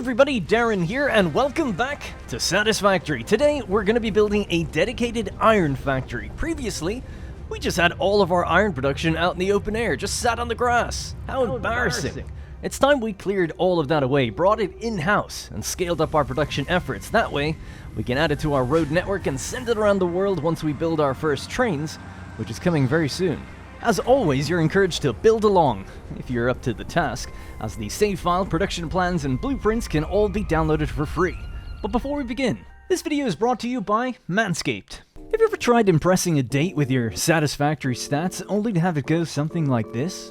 everybody, Darren here, and welcome back to Satisfactory. Today, we're going to be building a dedicated iron factory. Previously, we just had all of our iron production out in the open air, just sat on the grass. How embarrassing. It's time we cleared all of that away, brought it in-house, and scaled up our production efforts. That way, we can add it to our road network and send it around the world once we build our first trains, which is coming very soon. As always, you're encouraged to build along, if you're up to the task, as the save file, production plans, and blueprints can all be downloaded for free. But before we begin, this video is brought to you by Manscaped. Have you ever tried impressing a date with your Satisfactory stats, only to have it go something like this?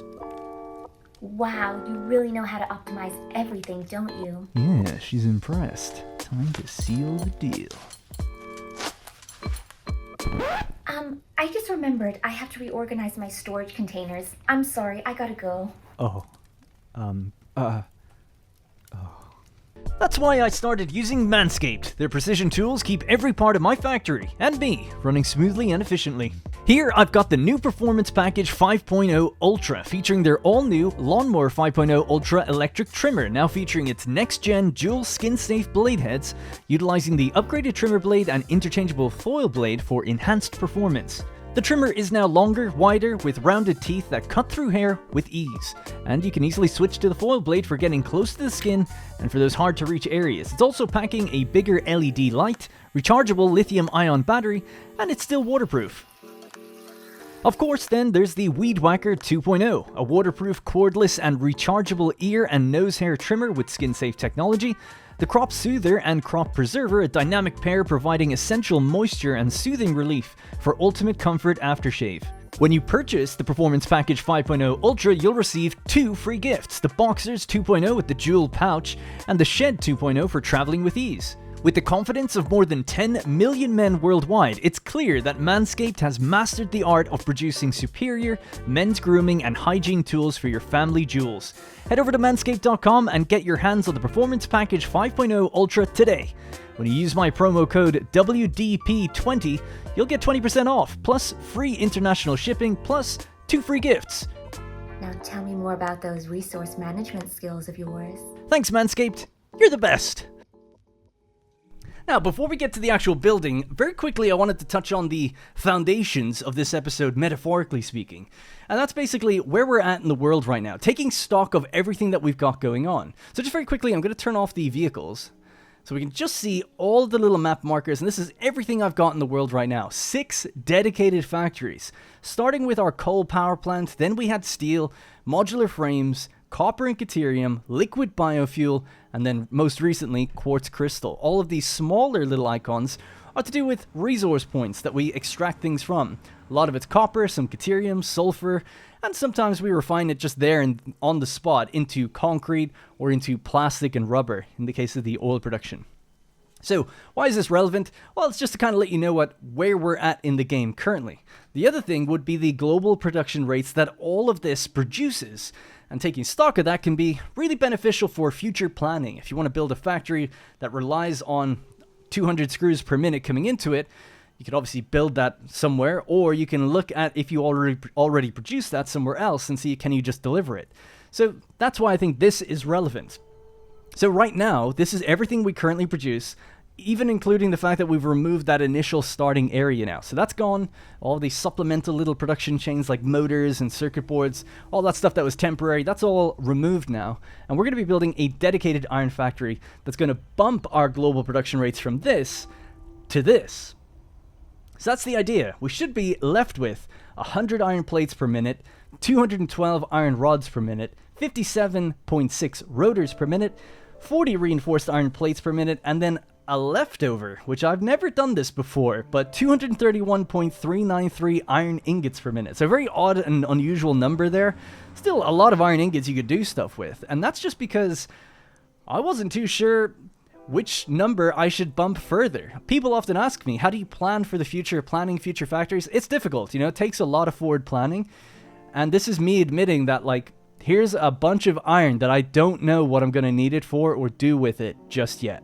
Wow, you really know how to optimize everything, don't you? Yeah, she's impressed. Time to seal the deal. I just remembered I have to reorganize my storage containers. I'm sorry, I gotta go. That's why I started using Manscaped. Their precision tools keep every part of my factory, and me, running smoothly and efficiently. Here, I've got the new Performance Package 5.0 Ultra, featuring their all-new Lawnmower 5.0 Ultra electric trimmer, now featuring its next-gen dual skin-safe blade heads, utilizing the upgraded trimmer blade and interchangeable foil blade for enhanced performance. The trimmer is now longer, wider, with rounded teeth that cut through hair with ease, and you can easily switch to the foil blade for getting close to the skin and for those hard-to-reach areas. It's also packing a bigger LED light, rechargeable lithium-ion battery, and it's still waterproof. Of course, then, there's the Weed Whacker 2.0, a waterproof, cordless, and rechargeable ear and nose hair trimmer with skin-safe technology, the Crop Soother and Crop Preserver, a dynamic pair providing essential moisture and soothing relief for ultimate comfort aftershave. When you purchase the Performance Package 5.0 Ultra, you'll receive 2 free gifts, the Boxers 2.0 with the jewel pouch, and the Shed 2.0 for traveling with ease. With the confidence of more than 10 million men worldwide, it's clear that Manscaped has mastered the art of producing superior men's grooming and hygiene tools for your family jewels. Head over to manscaped.com and get your hands on the Performance Package 5.0 Ultra today. When you use my promo code WDP20, you'll get 20% off, plus free international shipping, plus 2 free gifts. Now tell me more about those resource management skills of yours. Thanks, Manscaped. You're the best. Now, before we get to the actual building, very quickly I wanted to touch on the foundations of this episode, metaphorically speaking. And that's basically where we're at in the world right now, taking stock of everything that we've got going on. So just very quickly, I'm going to turn off the vehicles so we can just see all the little map markers. And this is everything I've got in the world right now. 6 dedicated factories, starting with our coal power plant. Then we had steel, modular frames, copper and deuterium, liquid biofuel, and then most recently, quartz crystal. All of these smaller little icons are to do with resource points that we extract things from. A lot of it's copper, some deuterium, sulfur, and sometimes we refine it just there and on the spot into concrete or into plastic and rubber in the case of the oil production. So, why is this relevant? Well, it's just to kind of let you know where we're at in the game currently. The other thing would be the global production rates that all of this produces, and taking stock of that can be really beneficial for future planning. If you want to build a factory that relies on 200 screws per minute coming into it, you could obviously build that somewhere, or you can look at if you already produce that somewhere else and see can you just deliver it. So that's why I think this is relevant. So right now, this is everything we currently produce, even including the fact that we've removed that initial starting area now. So that's gone. All these supplemental little production chains like motors and circuit boards, all that stuff that was temporary, that's all removed now. And we're going to be building a dedicated iron factory that's going to bump our global production rates from this to this. So that's the idea. We should be left with 100 iron plates per minute, 212 iron rods per minute, 57.6 rotors per minute, 40 reinforced iron plates per minute, and then a leftover, which I've never done this before, but 231.393 iron ingots per minute. So a very odd and unusual number there. Still a lot of iron ingots you could do stuff with, and that's just because I wasn't too sure which number I should bump further. People often ask me, how do you plan for the future, planning future factories? It's difficult, it takes a lot of forward planning, and this is me admitting that, here's a bunch of iron that I don't know what I'm going to need it for or do with it just yet.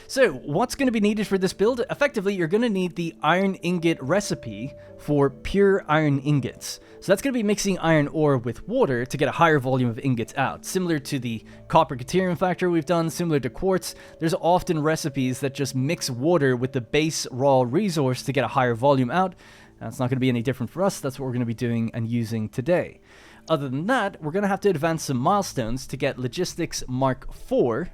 So, what's going to be needed for this build? Effectively, you're going to need the iron ingot recipe for pure iron ingots. So that's going to be mixing iron ore with water to get a higher volume of ingots out. Similar to the copper Caterium factory we've done, similar to quartz, there's often recipes that just mix water with the base raw resource to get a higher volume out. That's not going to be any different for us. That's what we're going to be doing and using today. Other than that, we're going to have to advance some milestones to get Logistics Mark IV.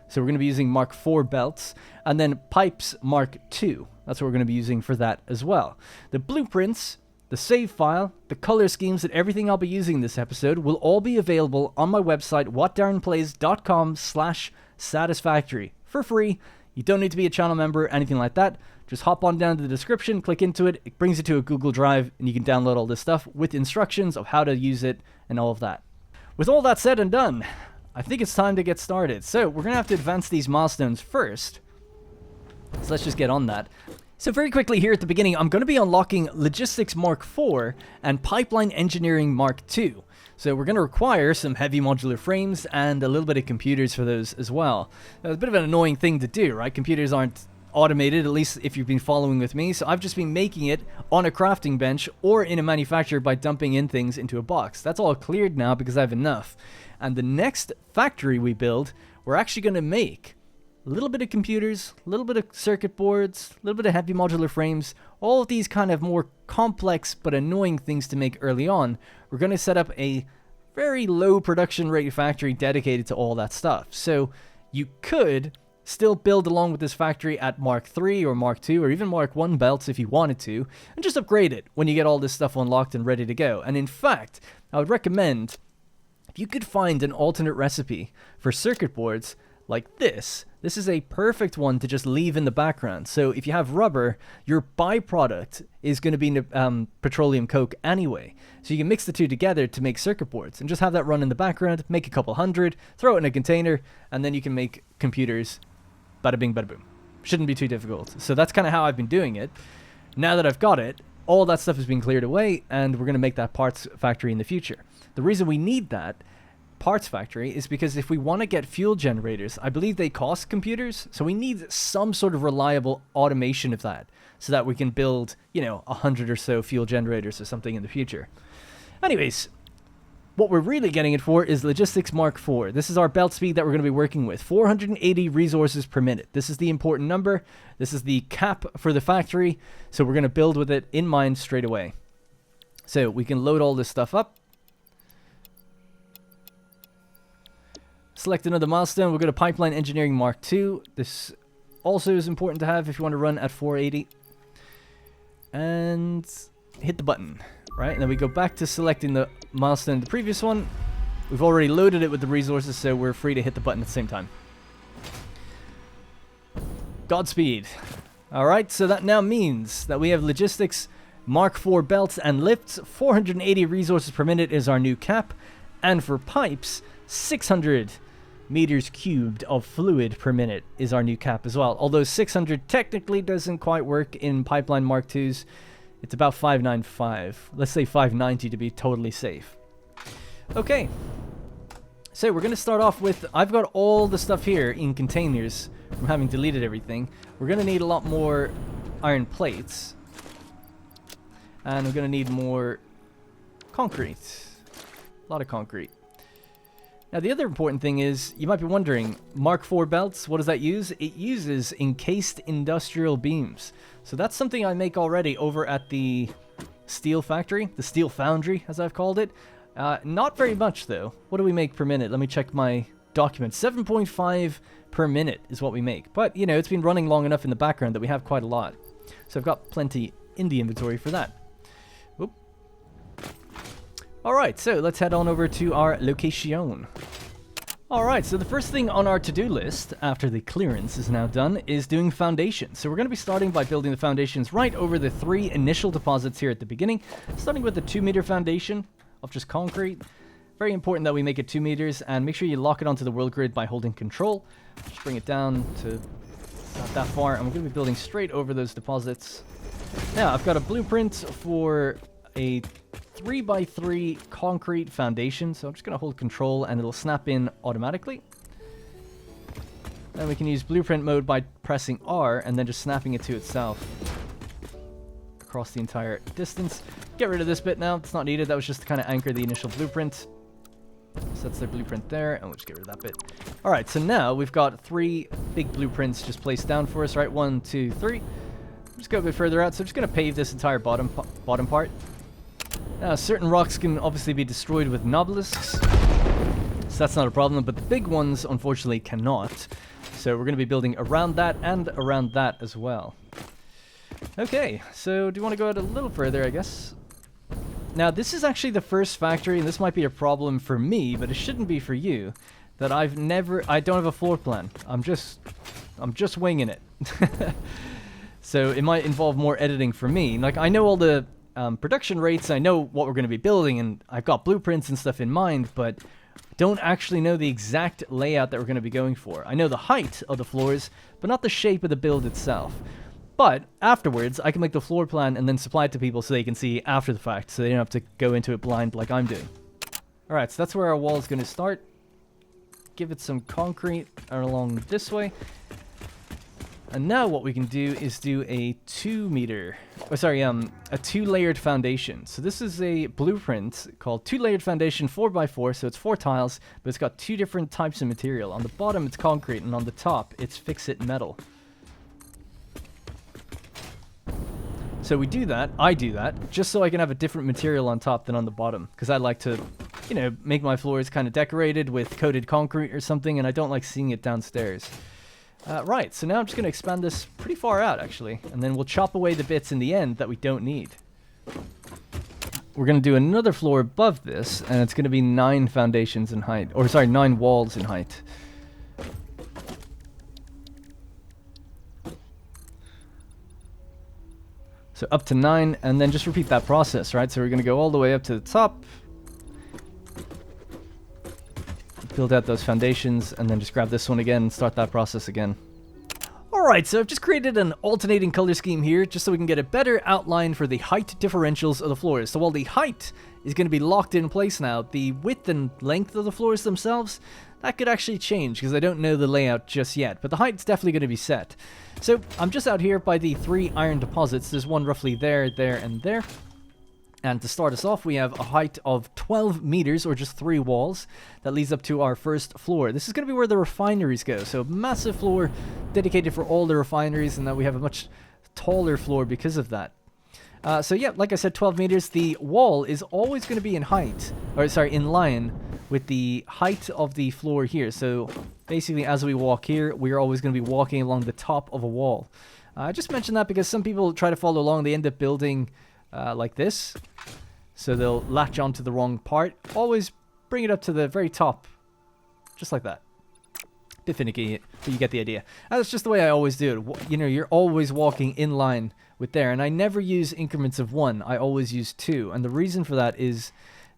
So we're going to be using Mark IV belts, and then Pipes Mark II. That's what we're going to be using for that as well. The blueprints, the save file, the color schemes, and everything I'll be using in this episode will all be available on my website, whatdarrenplays.com/satisfactory, for free. You don't need to be a channel member, anything like that. Just hop on down to the description, click into it, it brings you to a Google Drive, and you can download all this stuff with instructions of how to use it and all of that. With all that said and done, I think it's time to get started. So we're going to have to advance these milestones first. So let's just get on that. So very quickly here at the beginning, I'm going to be unlocking Logistics Mark IV and Pipeline Engineering Mark II. So we're going to require some heavy modular frames and a little bit of computers for those as well. Now, it's a bit of an annoying thing to do, right? Computers aren't automated, at least if you've been following with me. So I've just been making it on a crafting bench or in a manufacturer by dumping in things into a box. That's all cleared now because I have enough. And the next factory we build, we're actually going to make a little bit of computers, a little bit of circuit boards, a little bit of heavy modular frames, all of these kind of more complex but annoying things to make early on. We're going to set up a very low production rate factory dedicated to all that stuff. So you could still build along with this factory at Mark III or Mark II or even Mark I belts if you wanted to, and just upgrade it when you get all this stuff unlocked and ready to go. And in fact, I would recommend, if you could find an alternate recipe for circuit boards like this is a perfect one to just leave in the background. So if you have rubber, your byproduct is going to be petroleum coke anyway. So you can mix the two together to make circuit boards and just have that run in the background, make a couple hundred, throw it in a container, and then you can make computers. Bada bing, bada boom. Shouldn't be too difficult. So that's kind of how I've been doing it. Now that I've got it, all that stuff has been cleared away, and we're going to make that parts factory in the future. The reason we need that parts factory is because if we want to get fuel generators, I believe they cost computers, so we need some sort of reliable automation of that so that we can build, 100 or so fuel generators or something in the future. Anyways, what we're really getting it for is Logistics Mark IV. This is our belt speed that we're going to be working with. 480 resources per minute. This is the important number. This is the cap for the factory, so we're going to build with it in mind straight away. So we can load all this stuff up. Select another milestone. We'll go to Pipeline Engineering Mark II. This also is important to have if you want to run at 480. And hit the button, right? And then we go back to selecting the milestone, the previous one. We've already loaded it with the resources, so we're free to hit the button at the same time. Godspeed. Alright, so that now means that we have Logistics Mark IV belts and lifts. 480 resources per minute is our new cap. And for pipes, 600 meters cubed of fluid per minute is our new cap as well. Although 600 technically doesn't quite work in Pipeline Mark IIs. It's about 595. Let's say 590 to be totally safe. Okay. So we're going to start off with, I've got all the stuff here in containers from having deleted everything. We're going to need a lot more iron plates. And we're going to need more concrete. A lot of concrete. Now, the other important thing is, you might be wondering, Mark IV belts, what does that use? It uses encased industrial beams. So that's something I make already over at the steel factory, the steel foundry, as I've called it. Not very much, though. What do we make per minute? Let me check my document. 7.5 per minute is what we make. But, it's been running long enough in the background that we have quite a lot. So I've got plenty in the inventory for that. Whoop. Alright, so let's head on over to our location. Alright, so the first thing on our to-do list, after the clearance is now done, is doing foundations. So we're going to be starting by building the foundations right over the 3 initial deposits here at the beginning, starting with the 2-meter foundation of just concrete. Very important that we make it 2 meters, and make sure you lock it onto the world grid by holding control. Just bring it down to not that far, and we're going to be building straight over those deposits. Now, I've got a blueprint for a 3x3 concrete foundation, so I'm just going to hold control and it'll snap in automatically. Then we can use blueprint mode by pressing R and then just snapping it to itself across the entire distance. Get rid of this bit now. It's not needed. That was just to kind of anchor the initial blueprint. So that's their blueprint there, and we'll just get rid of that bit. Alright, so now we've got 3 big blueprints just placed down for us, right? 1, 2, 3. Just go a bit further out, so I'm just going to pave this entire bottom part. Now, certain rocks can obviously be destroyed with obelisks, so that's not a problem, but the big ones, unfortunately, cannot. So we're going to be building around that and around that as well. Okay, so do you want to go out a little further, I guess? Now, this is actually the first factory, and this might be a problem for me, but it shouldn't be for you, that I don't have a floor plan. I'm just winging it. So it might involve more editing for me. Like, I know all the production rates, I know what we're going to be building, and I've got blueprints and stuff in mind, but don't actually know the exact layout that we're going to be going for. I know the height of the floors, but not the shape of the build itself. But afterwards, I can make the floor plan and then supply it to people so they can see after the fact, so they don't have to go into it blind like I'm doing. Alright, so that's where our wall is going to start. Give it some concrete along this way. And now what we can do is do a 2-layered foundation. So this is a blueprint called 2-layered foundation 4x4, so it's 4 tiles, but it's got 2 different types of material. On the bottom it's concrete, and on the top it's fix-it metal. So we do that, I do that, just so I can have a different material on top than on the bottom. Because I like to, you know, make my floors kind of decorated with coated concrete or something, and I don't like seeing it downstairs. Right, so now I'm just going to expand this pretty far out, actually. And then we'll chop away the bits in the end that we don't need. We're going to do another floor above this, and it's going to be 9 foundations in height. Or, sorry, 9 walls in height. So up to 9, and then just repeat that process, right? So we're going to go all the way up to the top. Build out those foundations, and then just grab this one again and start that process again. Alright, so I've just created an alternating color scheme here, just so we can get a better outline for the height differentials of the floors. So while the height is going to be locked in place now, the width and length of the floors themselves, that could actually change, because I don't know the layout just yet, but the height's definitely going to be set. So I'm just out here by the 3 iron deposits. There's one roughly there, there, and there. And to start us off, we have a height of 12 meters, or just 3 walls, that leads up to our first floor. This is going to be where the refineries go, so massive floor dedicated for all the refineries, and then we have a much taller floor because of that. So yeah, like I said, 12 meters. The wall is always going to be in line with the height of the floor here. So basically, as we walk here, we're always going to be walking along the top of a wall. I just mentioned that because some people try to follow along, they end up building like this. So they'll latch onto the wrong part. Always bring it up to the very top, just like that. Bit finicky, but you get the idea. That's just the way I always do it. You know, you're always walking in line with there, and I never use increments of 1. I always use 2, and the reason for that is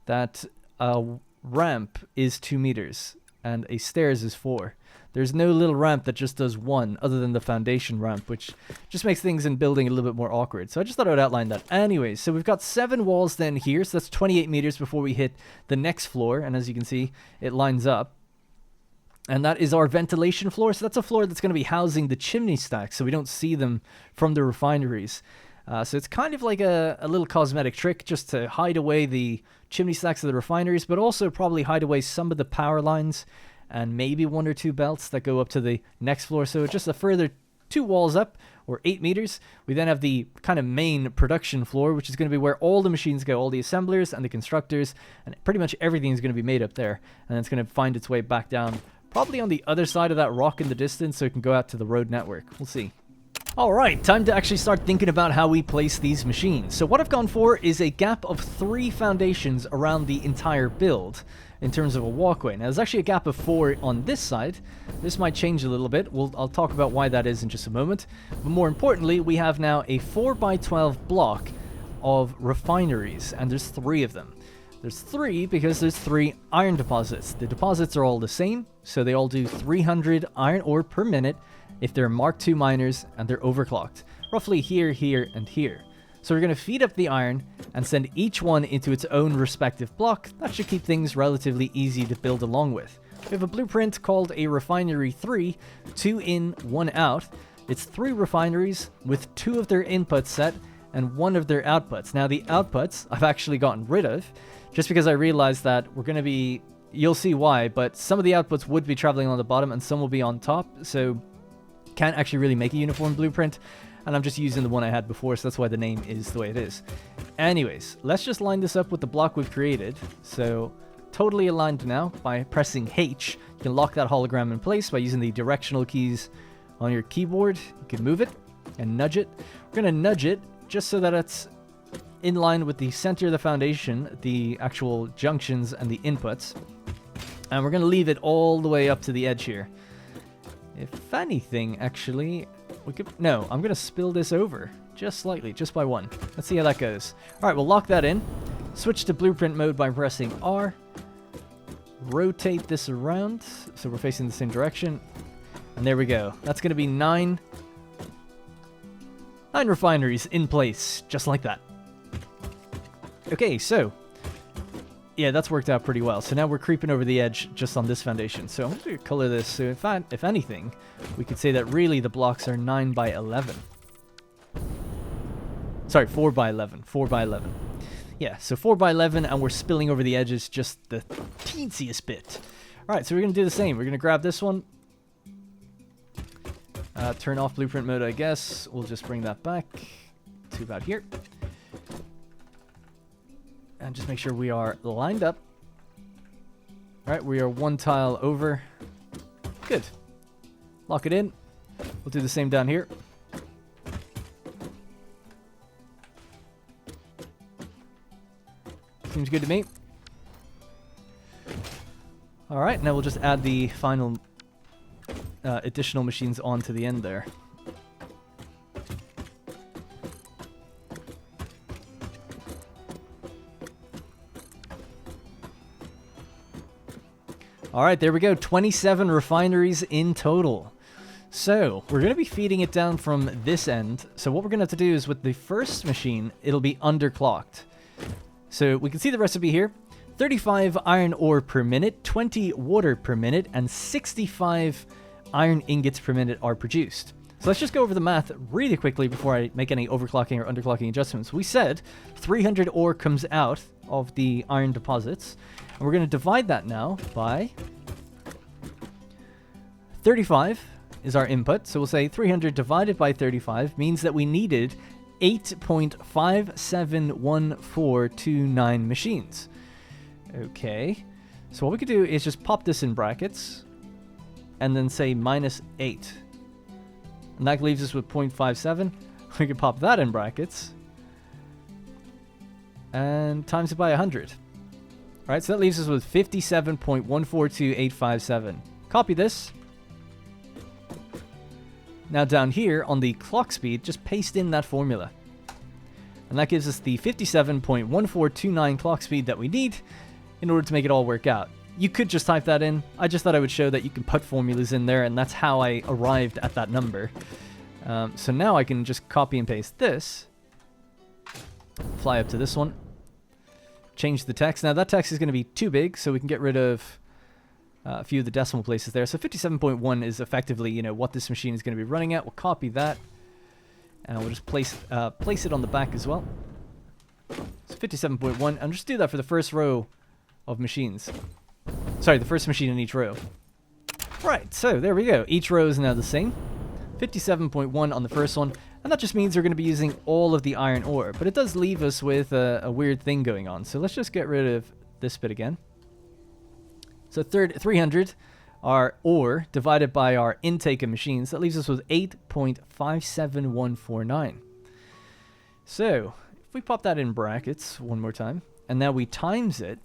that a ramp is 2 meters and a stairs is 4. There's no little ramp that just does 1 other than the foundation ramp, which just makes things in building a little bit more awkward. So I just thought I would outline that. Anyways, so we've got 7 walls then here, so that's 28 meters before we hit the next floor, and as you can see, it lines up. And that is our ventilation floor. So that's a floor that's going to be housing the chimney stacks, so we don't see them from the refineries. So it's kind of like a little cosmetic trick just to hide away the chimney stacks of the refineries, but also probably hide away some of the power lines and maybe 1 or 2 belts that go up to the next floor. So just a further 2 walls up, or 8 meters. We then have the kind of main production floor, which is going to be where all the machines go, all the assemblers and the constructors, and pretty much everything is going to be made up there. And it's going to find its way back down, probably on the other side of that rock in the distance, so it can go out to the road network. We'll see. Alright, time to actually start thinking about how we place these machines. So what I've gone for is a gap of 3 foundations around the entire build in terms of a walkway. Now there's actually a gap of 4 on this side. This might change a little bit. I'll talk about why that is in just a moment. But more importantly, we have now a 4x12 block of refineries, and there's 3 of them. There's 3 because there's 3 iron deposits. The deposits are all the same, so they all do 300 iron ore per minute if they're Mark II miners and they're overclocked. Roughly here, here, and here. So we're going to feed up the iron and send each one into its own respective block. That should keep things relatively easy to build along with. We have a blueprint called a Refinery 3, 2 in, 1 out. It's 3 refineries with 2 of their inputs set and 1 of their outputs. Now the outputs I've actually gotten rid of, just because I realized that we're going to be, you'll see why, but some of the outputs would be traveling on the bottom and some will be on top, so can't actually really make a uniform blueprint, and I'm just using the one I had before, so that's why the name is the way it is. Anyways, let's just line this up with the block we've created. So totally aligned now by pressing H. You can lock that hologram in place by using the directional keys on your keyboard. You can move it and nudge it. We're going to nudge it just so that it's in line with the center of the foundation, the actual junctions and the inputs. And we're going to leave it all the way up to the edge here. If anything, actually, we could... No, I'm going to spill this over just slightly, just by 1. Let's see how that goes. All right, we'll lock that in. Switch to blueprint mode by pressing R. Rotate this around so we're facing the same direction. And there we go. That's going to be 9 refineries in place, just like that. Okay, so yeah, that's worked out pretty well. So now we're creeping over the edge just on this foundation. So I'm going to color this. So if anything, we could say that really the blocks are 9 by 11. Sorry, 4 by 11. 4 by 11. Yeah, so 4 by 11, and we're spilling over the edges just the teensiest bit. All right, so we're going to do the same. We're going to grab this one. Turn off blueprint mode, I guess. We'll just bring that back to about here. And just make sure we are lined up. All right, we are 1 tile over. Good. Lock it in. We'll do the same down here. Seems good to me. All right, now we'll just add the final additional machines onto the end there. All right, there we go. 27 refineries in total. So we're going to be feeding it down from this end. So what we're going to have to do is with the first machine, it'll be underclocked. So we can see the recipe here. 35 iron ore per minute, 20 water per minute, and 65 iron ingots per minute are produced. So let's just go over the math really quickly before I make any overclocking or underclocking adjustments. We said 300 ore comes out of the iron deposits. And we're going to divide that now by 35 is our input. So we'll say 300 divided by 35 means that we needed 8.571429 machines. Okay. So what we could do is just pop this in brackets and then say -8. And that leaves us with 0.57. We could pop that in brackets and times it by 100. All right, so that leaves us with 57.142857. Copy this. Now down here on the clock speed, just paste in that formula. And that gives us the 57.1429 clock speed that we need in order to make it all work out. You could just type that in. I just thought I would show that you can put formulas in there, and that's how I arrived at that number. So now I can just copy and paste this. Fly up to this one. Change the text. Now that text is going to be too big, so we can get rid of a few of the decimal places there. So 57.1 is effectively, you know, what this machine is going to be running at. We'll copy that, and we'll just place it on the back as well. So 57.1, and just do that for the first row of machines. Sorry, the first machine in each row. Right, so there we go. Each row is now the same. 57.1 on the first one, and that just means we're going to be using all of the iron ore, but it does leave us with a weird thing going on. So let's just get rid of this bit again. So 300 our ore divided by our intake of machines. That leaves us with 8.57149. So if we pop that in brackets one more time, and now we times it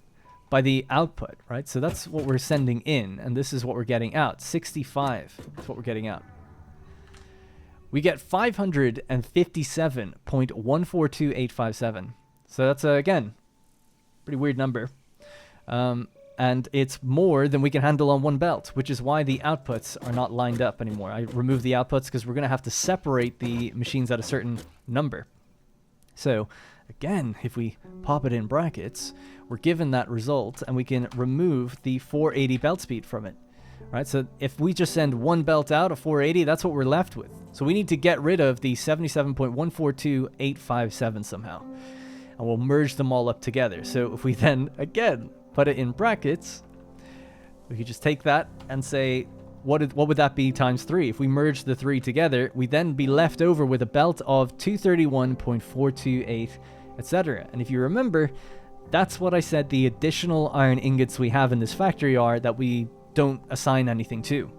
by the output, right? So that's what we're sending in, and this is what we're getting out. 65 is what we're getting out. We get 557.142857. So that's, again, pretty weird number. And it's more than we can handle on one belt, which is why the outputs are not lined up anymore. I removed the outputs because we're going to have to separate the machines at a certain number. So, again, if we pop it in brackets, we're given that result, and we can remove the 480 belt speed from it. Right, so if we just send one belt out of 480, that's what we're left with. So we need to get rid of the 77.142857 somehow. And we'll merge them all up together. So if we then, again, put it in brackets, we could just take that and say, what would that be times 3? If we merge the 3 together, we'd then be left over with a belt of 231.428, etc. And if you remember, that's what I said the additional iron ingots we have in this factory are that we don't assign anything to.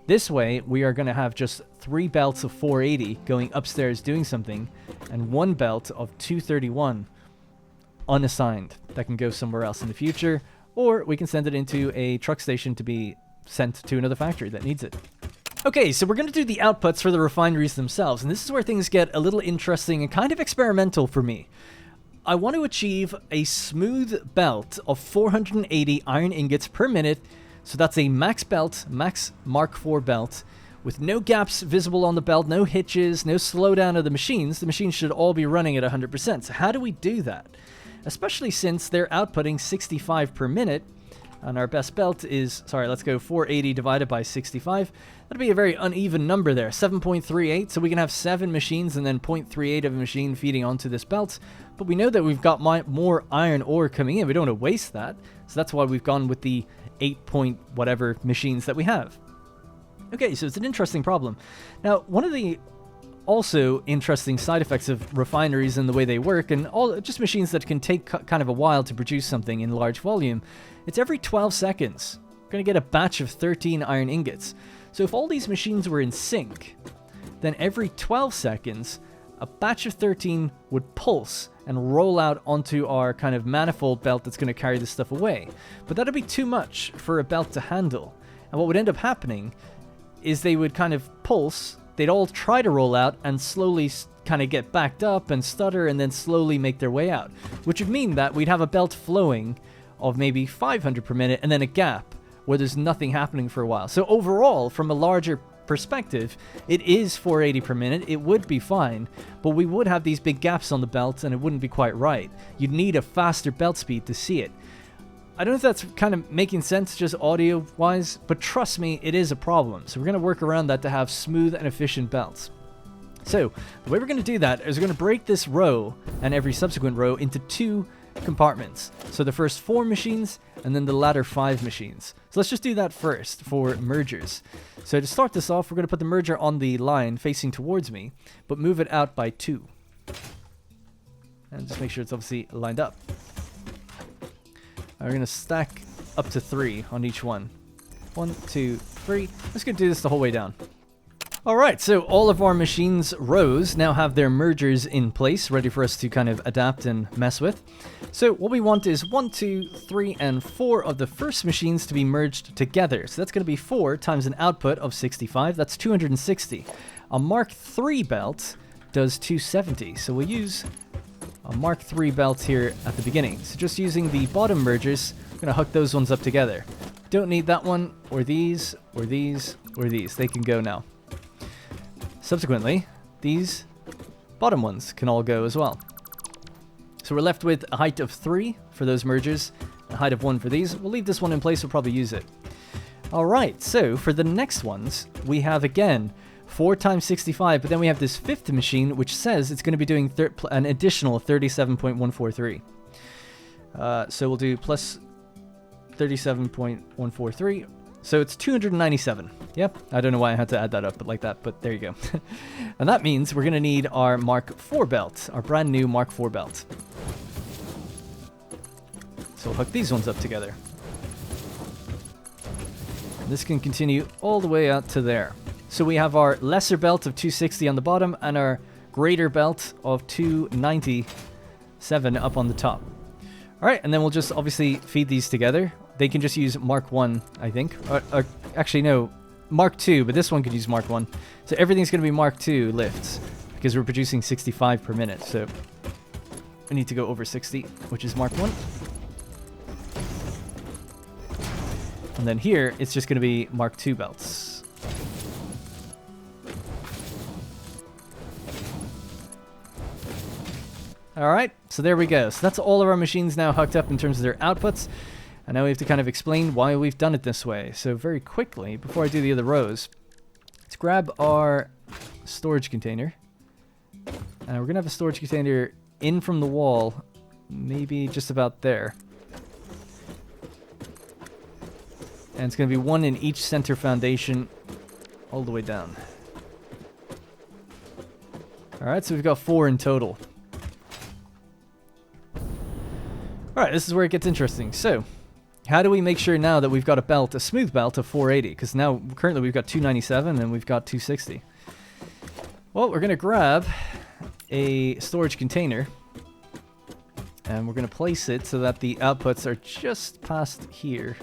This way, we are going to have just 3 belts of 480 going upstairs doing something, and 1 belt of 231 unassigned that can go somewhere else in the future, or we can send it into a truck station to be sent to another factory that needs it. Okay, so we're going to do the outputs for the refineries themselves, and this is where things get a little interesting and kind of experimental for me. I want to achieve a smooth belt of 480 iron ingots per minute. So that's a max belt, max Mark IV belt, with no gaps visible on the belt, no hitches, no slowdown of the machines. The machines should all be running at 100%. So how do we do that? Especially since they're outputting 65 per minute, and our best belt is, let's go 480 divided by 65. That'd be a very uneven number there, 7.38. So we can have 7 machines and then 0.38 of a machine feeding onto this belt. But we know that we've got more iron ore coming in. We don't want to waste that. So that's why we've gone with the 8 point whatever machines that we have. Okay, so it's an interesting problem. Now, one of the also interesting side effects of refineries and the way they work, and all just machines that can take kind of a while to produce something in large volume, it's every 12 seconds. We're going to get a batch of 13 iron ingots. So if all these machines were in sync, then every 12 seconds, a batch of 13 would pulse and roll out onto our kind of manifold belt that's going to carry this stuff away. But that'd be too much for a belt to handle. And what would end up happening is they would kind of pulse, they'd all try to roll out and slowly kind of get backed up and stutter and then slowly make their way out. Which would mean that we'd have a belt flowing of maybe 500 per minute and then a gap where there's nothing happening for a while. So overall, from a larger perspective, it is 480 per minute, it would be fine, but we would have these big gaps on the belt and it wouldn't be quite right. You'd need a faster belt speed to see it. I don't know if that's kind of making sense just audio wise, but trust me, it is a problem. So we're going to work around that to have smooth and efficient belts. So the way we're going to do that is we're going to break this row and every subsequent row into 2 compartments. So the first 4 machines and then the latter 5 machines. So let's just do that first for mergers. So to start this off, we're going to put the merger on the line facing towards me, but move it out by 2. And just make sure it's obviously lined up. We're going to stack up to 3 on each one. 1, 2, 3. Let's go do this the whole way down. Alright, so all of our machines' rows now have their mergers in place, ready for us to kind of adapt and mess with. So what we want is 1, 2, 3, and 4 of the first machines to be merged together. So that's going to be 4 times an output of 65. That's 260. A Mark III belt does 270. So we'll use a Mark III belt here at the beginning. So just using the bottom mergers, I'm going to hook those ones up together. Don't need that one, or these, or these, or these. They can go now. Subsequently, these bottom ones can all go as well. So we're left with a height of 3 for those mergers, a height of 1 for these. We'll leave this one in place, we'll probably use it. Alright, so for the next ones, we have again 4 times 65, but then we have this 5th machine which says it's going to be doing an additional 37.143. So we'll do plus 37.143. So it's 297. Yep, I don't know why I had to add that up, but like that, but there you go. And that means we're going to need our Mark IV belt, our brand new Mark IV belt. So we'll hook these ones up together. And this can continue all the way out to there. So we have our lesser belt of 260 on the bottom and our greater belt of 297 up on the top. Alright, and then we'll just obviously feed these together. They can just use Mark 1, I think. Or actually, no, Mark 2, but this one could use Mark 1. So everything's going to be Mark 2 lifts, because we're producing 65 per minute. So we need to go over 60, which is Mark 1. And then here, it's just going to be Mark 2 belts. Alright, so there we go. So that's all of our machines now hooked up in terms of their outputs. And now we have to kind of explain why we've done it this way. So very quickly, before I do the other rows, let's grab our storage container. And we're going to have a storage container in from the wall, maybe just about there. And it's going to be one in each center foundation all the way down. Alright, so we've got 4 in total. Alright, this is where it gets interesting. So, how do we make sure now that we've got a belt, a smooth belt of 480? Because now, currently we've got 297 and we've got 260. Well, we're going to grab a storage container. And we're going to place it so that the outputs are just past here.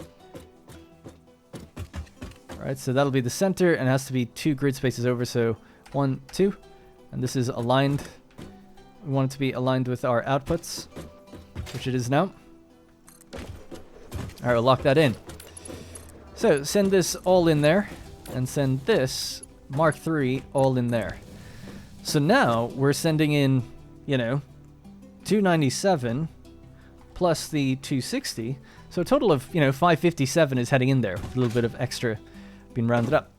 Alright, so that'll be the center, and it has to be 2 grid spaces over, so 1, 2. And this is aligned. We want it to be aligned with our outputs, which it is now. Alright, we'll lock that in. So, send this all in there, and send this, Mark III, all in there. So now, we're sending in, 297 plus the 260. So a total of, 557 is heading in there, with a little bit of extra being rounded up.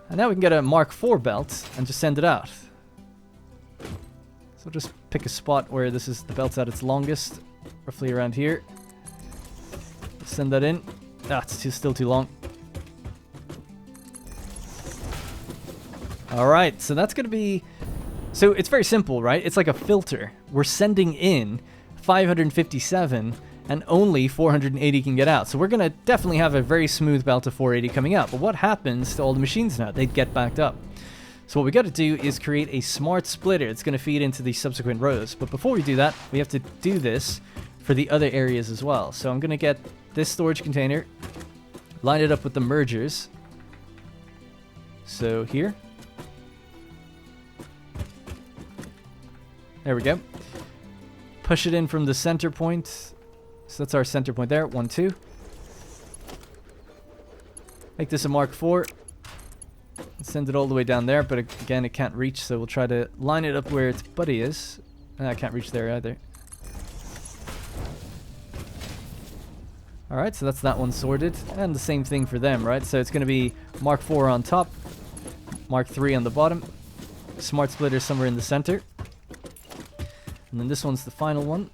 And now we can get a Mark IV belt, and just send it out. So just pick a spot where this is the belt's at its longest, roughly around here. Send that in. Ah, it's still too long. Alright, so that's going to be... So it's very simple, right? It's like a filter. We're sending in 557, and only 480 can get out. So we're going to definitely have a very smooth belt of 480 coming out. But what happens to all the machines now? They get backed up. So what we got to do is create a smart splitter. It's going to feed into the subsequent rows. But before we do that, we have to do this for the other areas as well. So I'm going to get this storage container, line it up with the mergers. So here. There we go. Push it in from the center point. So that's our center point there. 1, 2. Make this a Mark IV. Send it all the way down there, but again, it can't reach, so we'll try to line it up where its buddy is. I can't reach there either. Alright, so that's that one sorted. And the same thing for them, right? So it's going to be Mark IV on top, Mark III on the bottom, smart splitter somewhere in the center. And then this one's the final one.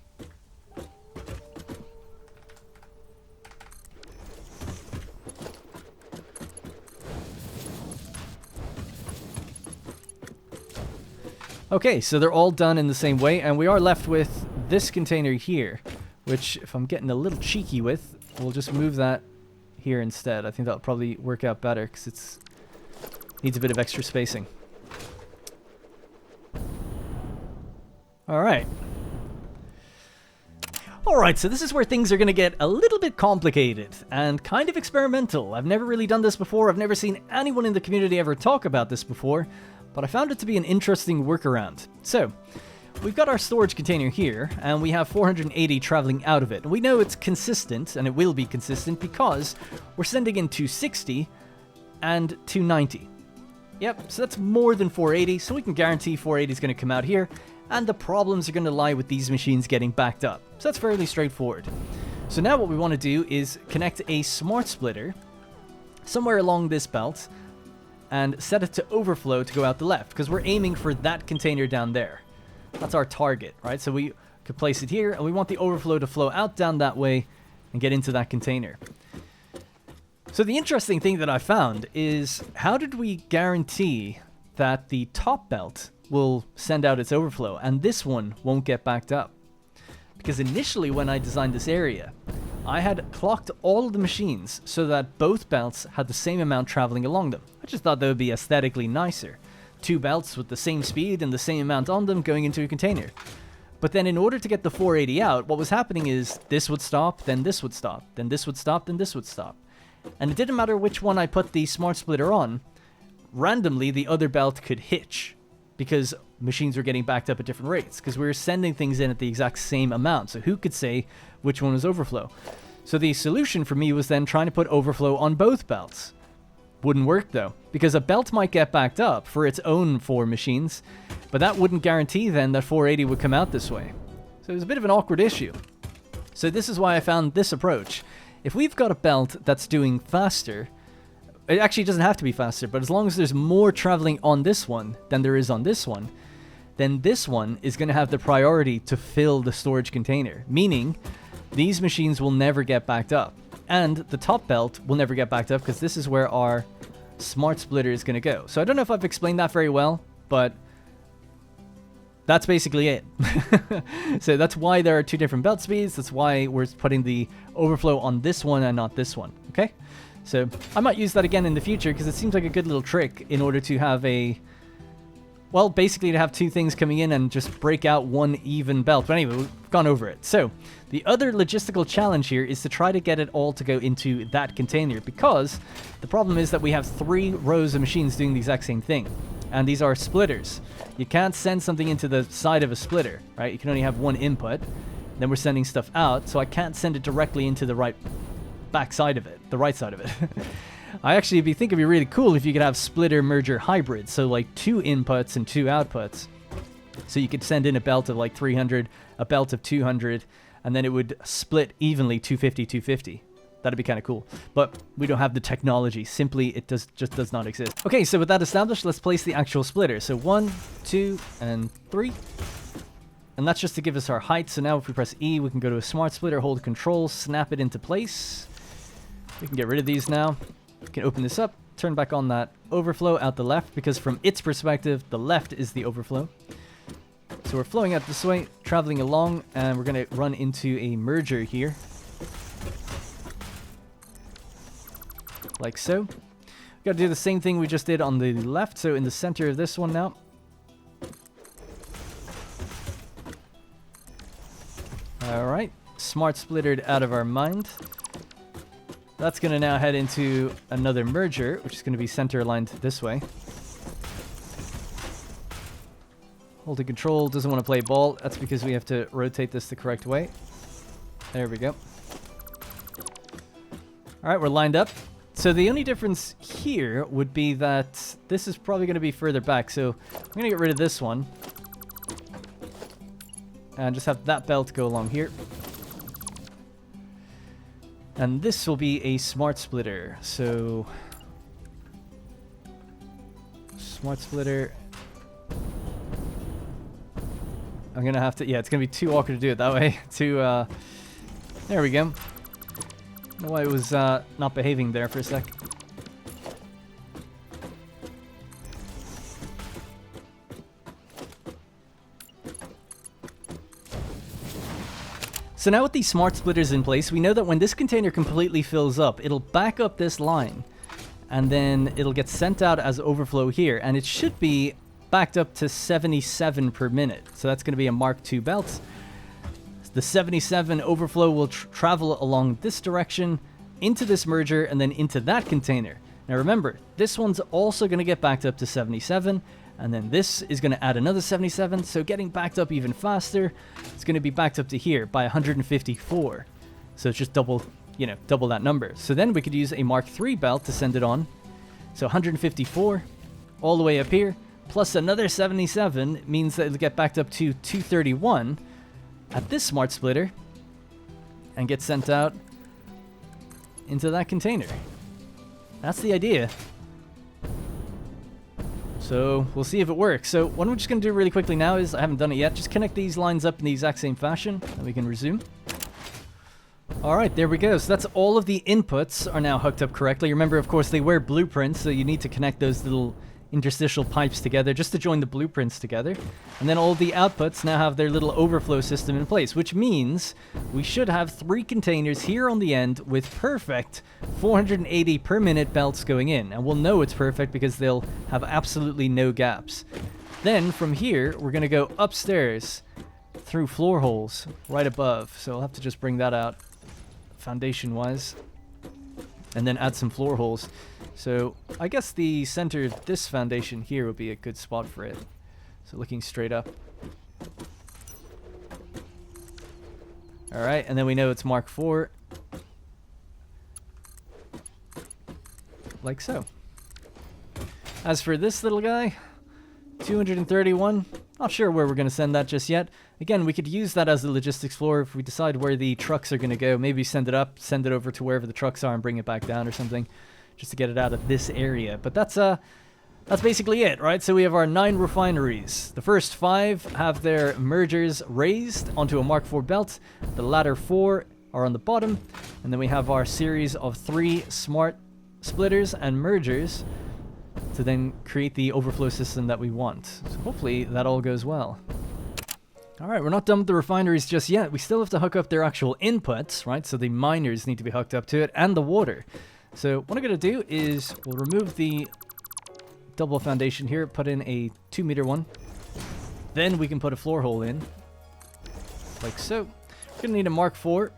Okay, so they're all done in the same way, and we are left with this container here, which, if I'm getting a little cheeky with, we'll just move that here instead. I think that'll probably work out better, because it needs a bit of extra spacing. Alright. Alright, so this is where things are going to get a little bit complicated, and kind of experimental. I've never really done this before, I've never seen anyone in the community ever talk about this before, but I found it to be an interesting workaround. So, we've got our storage container here, and we have 480 traveling out of it. We know it's consistent, and it will be consistent, because we're sending in 260 and 290. Yep, so that's more than 480, so we can guarantee 480 is going to come out here, and the problems are going to lie with these machines getting backed up. So that's fairly straightforward. So now what we want to do is connect a smart splitter somewhere along this belt, and set it to overflow to go out the left, because we're aiming for that container down there. That's our target, right? So we could place it here, and we want the overflow to flow out down that way and get into that container. So the interesting thing that I found is, how did we guarantee that the top belt will send out its overflow and this one won't get backed up? Because initially when I designed this area, I had clocked all of the machines so that both belts had the same amount traveling along them. I just thought that would be aesthetically nicer. 2 belts with the same speed and the same amount on them going into a container. But then in order to get the 480 out, what was happening is this would stop, then this would stop, then this would stop, then this would stop. And it didn't matter which one I put the smart splitter on, randomly the other belt could hitch, because machines were getting backed up at different rates, because we were sending things in at the exact same amount. So who could say which one was overflow? So the solution for me was then trying to put overflow on both belts. Wouldn't work though, because a belt might get backed up for its own 4 machines, but that wouldn't guarantee then that 480 would come out this way. So it was a bit of an awkward issue. So this is why I found this approach. If we've got a belt that's doing faster, it actually doesn't have to be faster, but as long as there's more traveling on this one than there is on this one, then this one is going to have the priority to fill the storage container, meaning these machines will never get backed up. And the top belt will never get backed up because this is where our smart splitter is going to go. So I don't know if I've explained that very well, but that's basically it. So that's why there are two different belt speeds. That's why we're putting the overflow on this one and not this one. Okay? So I might use that again in the future because it seems like a good little trick in order to have a... Well, basically to have two things coming in and just break out one even belt. But anyway, we've gone over it. So the other logistical challenge here is to try to get it all to go into that container, because the problem is that we have 3 rows of machines doing the exact same thing. And these are splitters. You can't send something into the side of a splitter, right? You can only have one input. Then we're sending stuff out, so I can't send it directly into the right back side of it, the right side of it. I actually think it'd be really cool if you could have splitter merger hybrids, so like 2 inputs and 2 outputs. So you could send in a belt of like 300, a belt of 200, and then it would split evenly 250, 250. That'd be kind of cool. But we don't have the technology. Simply, it just does not exist. Okay, so with that established, let's place the actual splitter. So 1, 2, and 3. And that's just to give us our height. So now if we press E, we can go to a smart splitter, hold Control, snap it into place. We can get rid of these now. We can open this up, turn back on that overflow out the left, because from its perspective, the left is the overflow. So we're flowing out this way, traveling along, and we're going to run into a merger here. Like so. We've got to do the same thing we just did on the left, so in the center of this one now. Alright, smart splittered out of our mind. That's going to now head into another merger, which is going to be center aligned this way. Holding Control doesn't want to play ball. That's because we have to rotate this the correct way. There we go. Alright, we're lined up. So the only difference here would be that this is probably going to be further back. So I'm going to get rid of this one. And just have that belt go along here. And this will be a smart splitter. So smart splitter. I'm going to have to... Yeah, it's going to be too awkward to do it that way. There we go. I don't know why it was not behaving there for a sec. So now with these smart splitters in place, we know that when this container completely fills up, it'll back up this line. And then it'll get sent out as overflow here. And it should be backed up to 77 per minute. So that's going to be a Mark II belt. The 77 overflow will travel along this direction, into this merger, and then into that container. Now remember, this one's also going to get backed up to 77. And then this is going to add another 77, so getting backed up even faster, it's going to be backed up to here by 154. So it's just double that number. So then we could use a Mark III belt to send it on. So 154 all the way up here, plus another 77 means that it'll get backed up to 231 at this smart splitter and get sent out into that container. That's the idea. So we'll see if it works. So what I'm just going to do really quickly now is, I haven't done it yet, just connect these lines up in the exact same fashion, and we can resume. Alright, there we go. So that's all of the inputs are now hooked up correctly. Remember, of course, they were blueprints, so you need to connect those little interstitial pipes together just to join the blueprints together. And then all the outputs now have their little overflow system in place, which means we should have 3 containers here on the end with perfect 480 per minute belts going in. And we'll know it's perfect because they'll have absolutely no gaps. Then from here, we're going to go upstairs through floor holes right above. So I'll have to just bring that out foundation wise and then add some floor holes. So I guess the center of this foundation here would be a good spot for it. So looking straight up. Alright, and then we know it's Mark IV. Like so. As for this little guy, 231. Not sure where we're going to send that just yet. Again, we could use that as the logistics floor if we decide where the trucks are going to go. Maybe send it up, send it over to wherever the trucks are and bring it back down or something, just to get it out of this area. But that's basically it, right? So we have our 9 refineries. The first 5 have their mergers raised onto a Mark IV belt. The latter 4 are on the bottom. And then we have our series of 3 smart splitters and mergers to then create the overflow system that we want. So hopefully that all goes well. Alright, we're not done with the refineries just yet. We still have to hook up their actual inputs, right? So the miners need to be hooked up to it, and the water. So what I'm going to do is we'll remove the double foundation here, put in a 2-meter one. Then we can put a floor hole in, like so. We're going to need a Mark IV.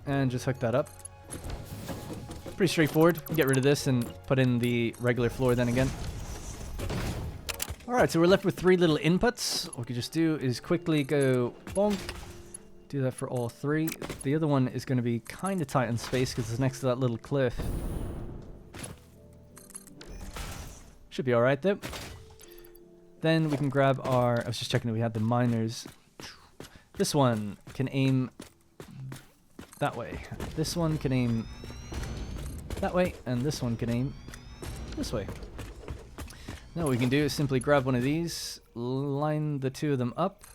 And just hook that up. Pretty straightforward. Get rid of this and put in the regular floor then again. Alright, so we're left with 3 little inputs. What we can just do is quickly go bonk. Do that for all 3. The other one is going to be kind of tight in space because it's next to that little cliff. Should be alright though. Then we can grab our... I was just checking that we had the miners. This one can aim that way. This one can aim that way, and this one can aim this way. Now what we can do is simply grab one of these, line the 2 of them up,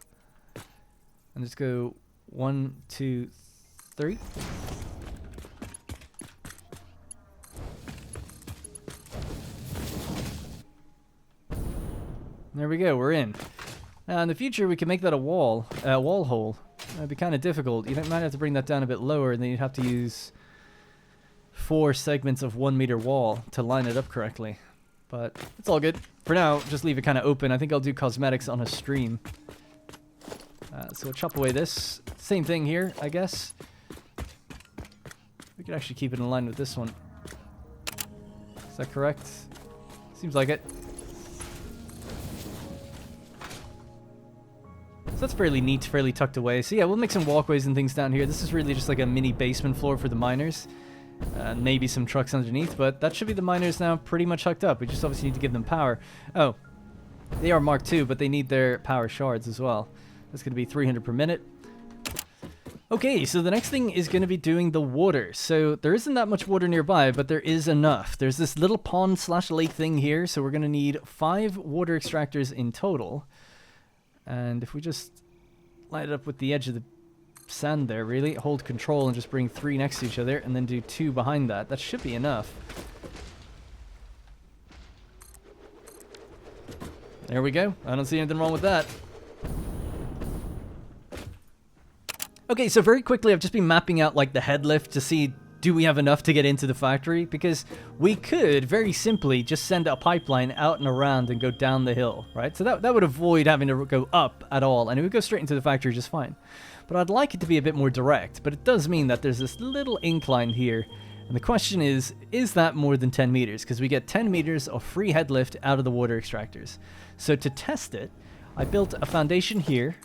and just go 1, 2, 3. There we go, we're in. Now in the future we can make that a wall hole. That'd be kind of difficult. You might have to bring that down a bit lower, and then you'd have to use 4 segments of 1-meter wall to line it up correctly. But it's all good. For now, just leave it kind of open. I think I'll do cosmetics on a stream. So we'll chop away this. Same thing here, I guess. We could actually keep it in line with this one. Is that correct? Seems like it. So that's fairly neat, fairly tucked away. So yeah, we'll make some walkways and things down here. This is really just like a mini basement floor for the miners. Maybe some trucks underneath, but that should be the miners now pretty much hooked up. We just obviously need to give them power. Oh, they are Mark II, but they need their power shards as well. That's going to be 300 per minute. Okay, so the next thing is going to be doing the water. So there isn't that much water nearby, but there is enough. There's this little pond / lake thing here, so we're going to need 5 water extractors in total. And if we just line it up with the edge of the sand there, really, hold control and just bring 3 next to each other, and then do 2 behind that. That should be enough. There we go. I don't see anything wrong with that. Okay, so very quickly, I've just been mapping out like the head lift to see, do we have enough to get into the factory? Because we could very simply just send a pipeline out and around and go down the hill, right? So that would avoid having to go up at all, and it would go straight into the factory just fine. But I'd like it to be a bit more direct, but it does mean that there's this little incline here, and the question is that more than 10 meters? Because we get 10 meters of free head lift out of the water extractors. So to test it, I built a foundation here,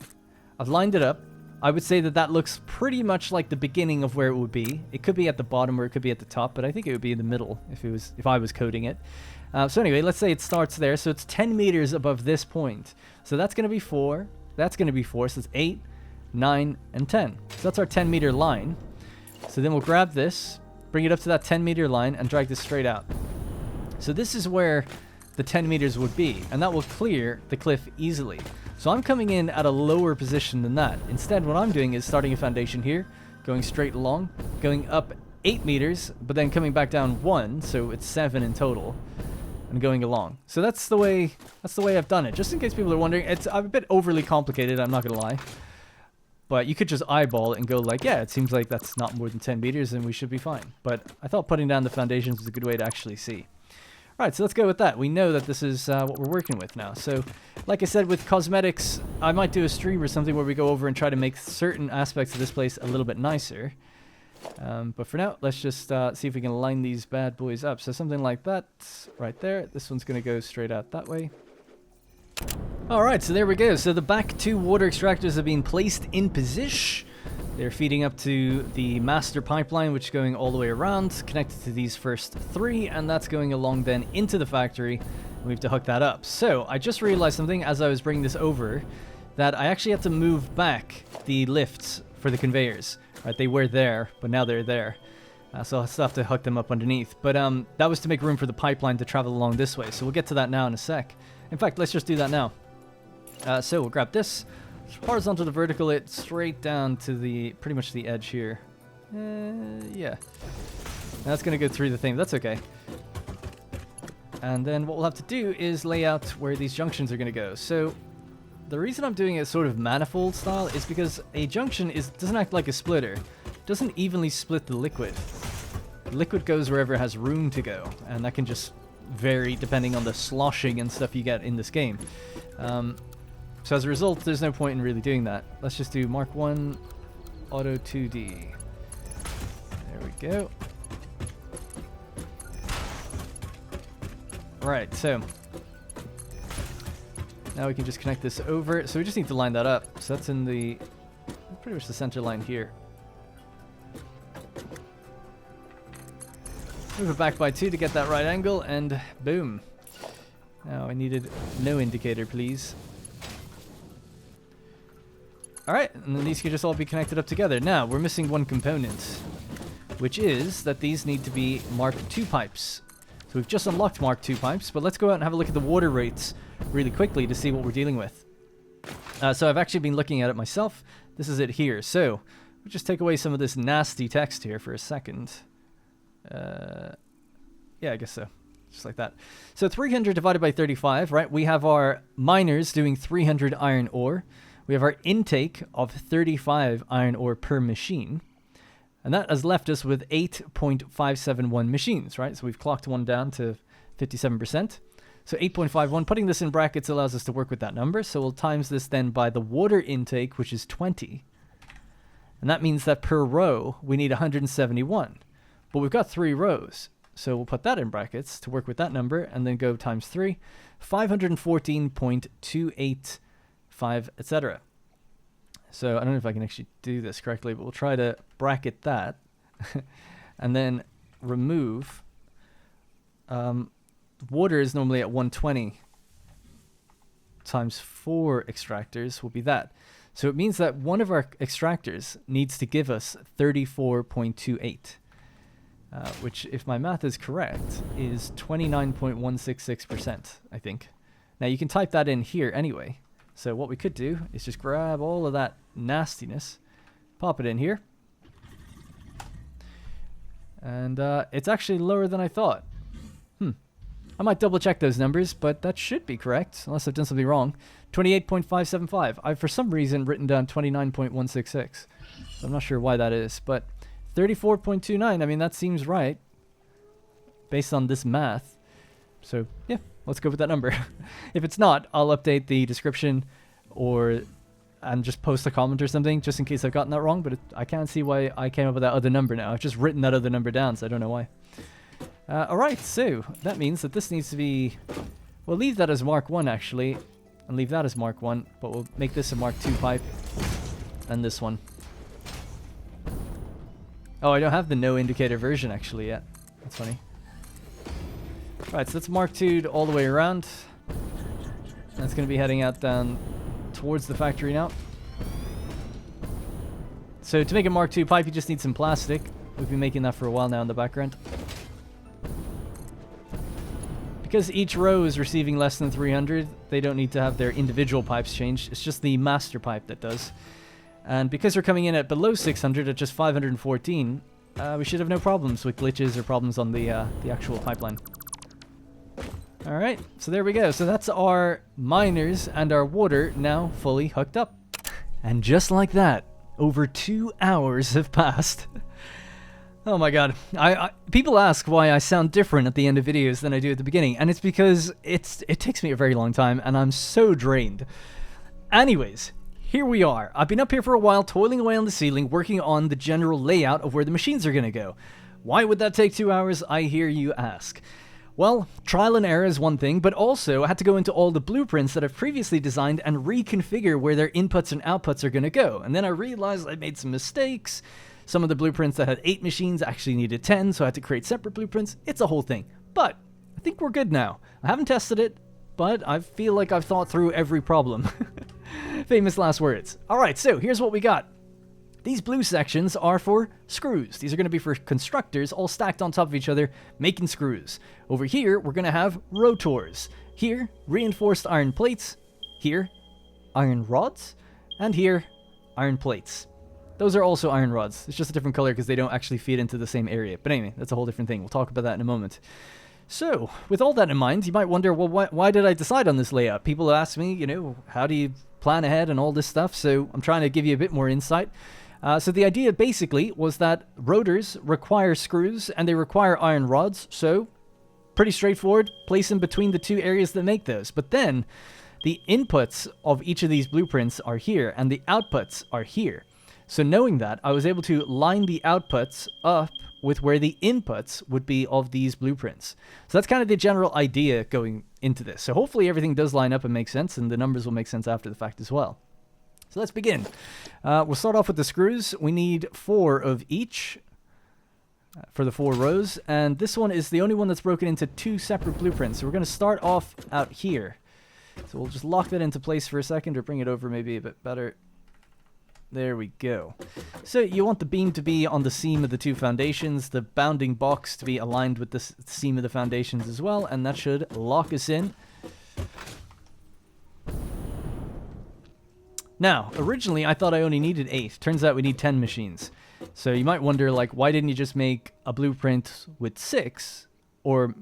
I've lined it up. I would say that looks pretty much like the beginning of where it would be. It could be at the bottom or it could be at the top, but I think it would be in the middle if I was coding it. So anyway, let's say it starts there. So it's 10 meters above this point. So that's going to be 4. That's going to be 4. So it's 8, 9, and 10. So that's our 10-meter line. So then we'll grab this, bring it up to that 10-meter line, and drag this straight out. So this is where the 10 meters would be, and that will clear the cliff easily. So I'm coming in at a lower position than that. Instead, what I'm doing is starting a foundation here, going straight along, going up 8 meters, but then coming back down 1, so it's 7 in total, and going along. So that's the way I've done it. Just in case people are wondering, it's a bit overly complicated, I'm not gonna lie. But you could just eyeball it and go like, yeah, it seems like that's not more than 10 meters and we should be fine. But I thought putting down the foundations was a good way to actually see. Alright, so let's go with that. We know that this is what we're working with now. So, like I said, with cosmetics, I might do a stream or something where we go over and try to make certain aspects of this place a little bit nicer. But for now, let's just see if we can line these bad boys up. So something like that right there. This one's going to go straight out that way. Alright, so there we go. So the back 2 water extractors have been placed in position. They're feeding up to the master pipeline, which is going all the way around, connected to these first 3, and that's going along then into the factory. We have to hook that up. So I just realized something as I was bringing this over, that I actually had to move back the lifts for the conveyors. Right, they were there, but now they're there. So I'll still have to hook them up underneath. But that was to make room for the pipeline to travel along this way. So we'll get to that now in a sec. In fact, let's just do that now. So we'll grab this. Horizontal to vertical it straight down to the pretty much the edge here. Yeah. That's going to go through the thing. That's okay. And then what we'll have to do is lay out where these junctions are going to go. So the reason I'm doing it sort of manifold style is because a junction doesn't act like a splitter. It doesn't evenly split the liquid. The liquid goes wherever it has room to go, and that can just vary depending on the sloshing and stuff you get in this game. So as a result, there's no point in really doing that. Let's just do Mark 1 Auto 2D. There we go. Right, so now we can just connect this over. So we just need to line that up. So that's in the pretty much the center line here. Move it back by 2 to get that right angle, and boom. Now I needed no indicator, please. Alright, and then these can just all be connected up together. Now, we're missing one component, which is that these need to be Mark II pipes. So we've just unlocked Mark II pipes, but let's go out and have a look at the water rates really quickly to see what we're dealing with. So I've actually been looking at it myself. This is it here. So we'll just take away some of this nasty text here for a second. Yeah, I guess so. Just like that. So 300 divided by 35, right? We have our miners doing 300 iron ore. We have our intake of 35 iron ore per machine. And that has left us with 8.571 machines, right? So we've clocked one down to 57%. So 8.51, putting this in brackets allows us to work with that number. So we'll times this then by the water intake, which is 20. And that means that per row, we need 171. But we've got 3 rows. So we'll put that in brackets to work with that number and then go times 3. 514.285, etc. So I don't know if I can actually do this correctly, but we'll try to bracket that and then remove. Water is normally at 120 times 4 extractors will be that. So it means that one of our extractors needs to give us 34.28, which, if my math is correct, is 29.166%, I think. Now you can type that in here anyway. So what we could do is just grab all of that nastiness, pop it in here. And it's actually lower than I thought. I might double check those numbers, but that should be correct, unless I've done something wrong. 28.575. I've for some reason written down 29.166. So I'm not sure why that is, but 34.29, I mean, that seems right based on this math. So yeah, let's go with that number. If it's not, I'll update the description and just post a comment or something, just in case I've gotten that wrong, but I can't see why I came up with that other number now. I've just written that other number down, so I don't know why. Alright, so that means that this needs to be... We'll leave that as Mark 1, actually, and leave that as Mark 1, but we'll make this a Mark 2 pipe, and this one. Oh, I don't have the no indicator version, actually, yet. That's funny. Right, so that's Mark 2 all the way around. That's going to be heading out down towards the factory now. So to make a Mark 2 pipe, you just need some plastic. We've been making that for a while now in the background. Because each row is receiving less than 300, they don't need to have their individual pipes changed. It's just the master pipe that does. And because we're coming in at below 600 at just 514, we should have no problems with glitches or problems on the actual pipeline. Alright, so there we go. So that's our miners and our water now fully hooked up. And just like that, over 2 hours have passed. Oh my god. People ask why I sound different at the end of videos than I do at the beginning, and it's because it takes me a very long time and I'm so drained. Anyways, here we are. I've been up here for a while, toiling away on the ceiling, working on the general layout of where the machines are going to go. Why would that take 2 hours, I hear you ask? Well, trial and error is one thing, but also I had to go into all the blueprints that I've previously designed and reconfigure where their inputs and outputs are going to go. And then I realized I made some mistakes. Some of the blueprints that had 8 machines actually needed 10, so I had to create separate blueprints. It's a whole thing. But I think we're good now. I haven't tested it, but I feel like I've thought through every problem. Famous last words. Alright, so here's what we got. These blue sections are for screws. These are going to be for constructors all stacked on top of each other, making screws. Over here, we're going to have rotors. Here, reinforced iron plates. Here, iron rods. And here, iron plates. Those are also iron rods. It's just a different color because they don't actually feed into the same area. But anyway, that's a whole different thing. We'll talk about that in a moment. So, with all that in mind, you might wonder, well, why did I decide on this layout? People ask me, you know, how do you plan ahead and all this stuff? So, I'm trying to give you a bit more insight. So the idea basically was that rotors require screws and they require iron rods. So, pretty straightforward. Place them between the two areas that make those. But then, the inputs of each of these blueprints are here and the outputs are here. So knowing that, I was able to line the outputs up with where the inputs would be of these blueprints. So that's kind of the general idea going into this. So hopefully everything does line up and make sense, and the numbers will make sense after the fact as well. So let's begin. We'll start off with the screws. We need 4 of each for the 4 rows, and this one is the only one that's broken into 2 separate blueprints. So we're going to start off out here. So we'll just lock that into place for a second, or bring it over maybe a bit better. There we go. So you want the beam to be on the seam of the 2 foundations, the bounding box to be aligned with the seam of the foundations as well, and that should lock us in. Now, originally I thought I only needed 8. Turns out we need 10 machines. So you might wonder, like, why didn't you just make a blueprint with 6, or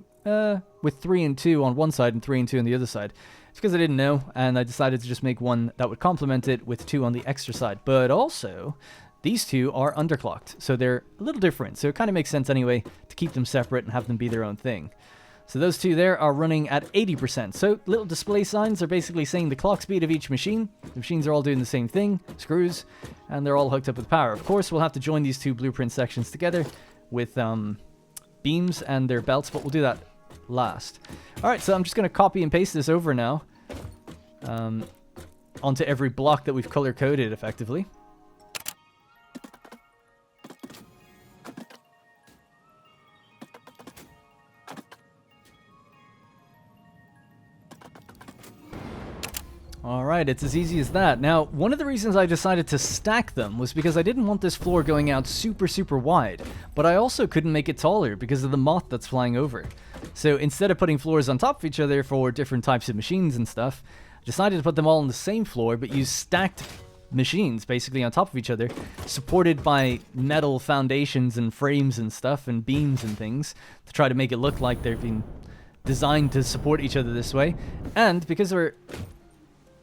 with 3 and 2 on one side and 3 and 2 on the other side? It's because I didn't know, and I decided to just make one that would complement it with 2 on the extra side. But also, these 2 are underclocked, so they're a little different. So it kind of makes sense anyway to keep them separate and have them be their own thing. So those 2 there are running at 80%. So little display signs are basically saying the clock speed of each machine. The machines are all doing the same thing, screws, and they're all hooked up with power. Of course, we'll have to join these 2 blueprint sections together with beams and their belts, but we'll do that last. Alright, so I'm just going to copy and paste this over now onto every block that we've color-coded effectively. Alright, it's as easy as that. Now, one of the reasons I decided to stack them was because I didn't want this floor going out super wide, but I also couldn't make it taller because of the moth that's flying over. So instead of putting floors on top of each other for different types of machines and stuff, I decided to put them all on the same floor, but use stacked machines basically on top of each other, supported by metal foundations and frames and stuff and beams and things to try to make it look like they've been designed to support each other this way. And because we're...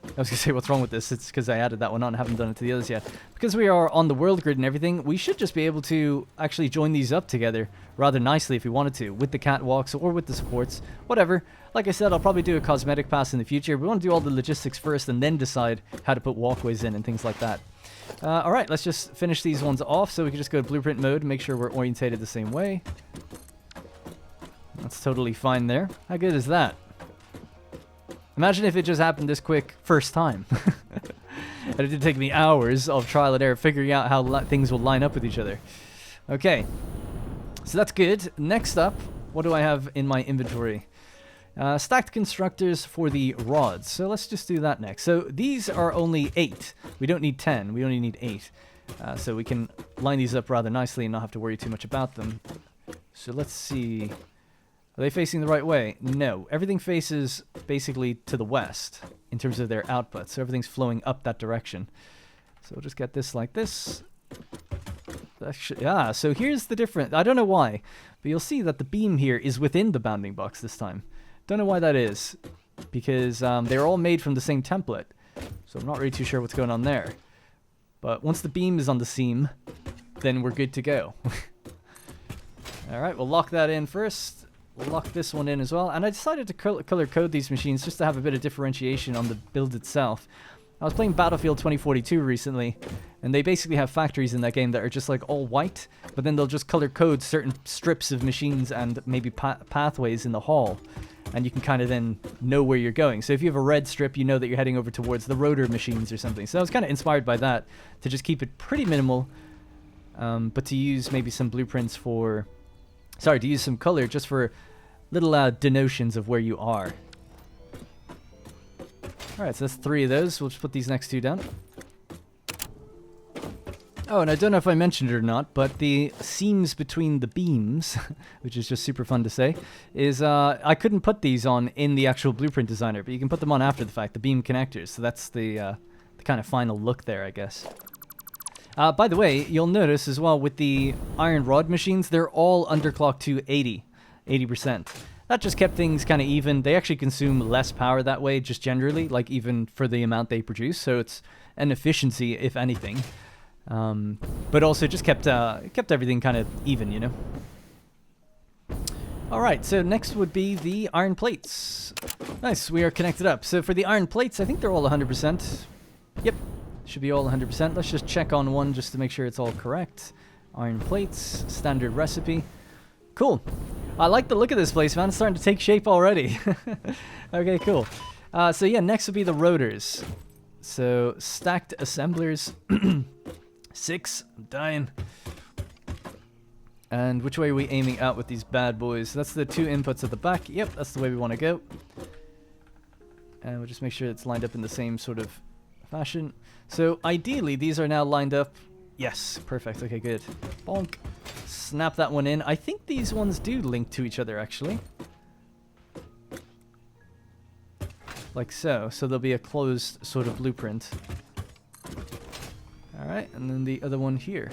I was going to say, what's wrong with this? It's because I added that one on. I haven't done it to the others yet. Because we are on the world grid and everything, we should just be able to actually join these up together rather nicely if we wanted to, with the catwalks or with the supports, whatever. Like I said, I'll probably do a cosmetic pass in the future. We want to do all the logistics first and then decide how to put walkways in and things like that. Alright, let's just finish these ones off so we can just go to blueprint mode and make sure we're orientated the same way. That's totally fine there. How good is that? Imagine if it just happened this quick first time. And it did take me hours of trial and error figuring out how things will line up with each other. Okay. So that's good. Next up, what do I have in my inventory? Stacked constructors for the rods. So let's just do that next. So these are only 8. We don't need 10. We only need 8. So we can line these up rather nicely and not have to worry too much about them. So let's see... Are they facing the right way? No. Everything faces basically to the west in terms of their output. So everything's flowing up that direction. So we'll just get this like this. Yeah, so here's the difference. I don't know why, but you'll see that the beam here is within the bounding box this time. Don't know why that is, because they're all made from the same template. So I'm not really too sure what's going on there. But once the beam is on the seam, then we're good to go. Alright, we'll lock that in first. We'll lock this one in as well. And I decided to color code these machines just to have a bit of differentiation on the build itself. I was playing Battlefield 2042 recently, and they basically have factories in that game that are just like all white, but then they'll just color code certain strips of machines and maybe pathways in the hall, and you can kind of then know where you're going. So if you have a red strip, you know that you're heading over towards the rotor machines or something. So I was kind of inspired by that to just keep it pretty minimal, but to use maybe some blueprints for, sorry, to use some color just for little denotions of where you are. Alright, so that's 3 of those. We'll just put these next 2 down. Oh, and I don't know if I mentioned it or not, but the seams between the beams, which is just super fun to say, is I couldn't put these on in the actual blueprint designer, but you can put them on after the fact, the beam connectors. So that's the kind of final look there, I guess. By the way, you'll notice as well with the iron rod machines, they're all underclocked to 80%. That just kept things kind of even. They actually consume less power that way, just generally, like even for the amount they produce. So it's an efficiency, if anything. But also just kept everything kind of even, you know. All right, so next would be the iron plates. Nice, we are connected up. So for the iron plates, I think they're all 100%. Yep, should be all 100%. Let's just check on one just to make sure it's all correct. Iron plates, standard recipe. Cool. I like the look of this place, man. It's starting to take shape already. Okay, cool. So yeah, next would be the rotors. So stacked assemblers. 6. I'm dying. And which way are we aiming out with these bad boys? That's the 2 inputs at the back. Yep, that's the way we want to go. And we'll just make sure it's lined up in the same sort of fashion. So ideally, these are now lined up. Yes, perfect. Okay, good. Bonk. Snap that one in. I think these ones do link to each other, actually. Like so. So there'll be a closed sort of blueprint. Alright, and then the other one here.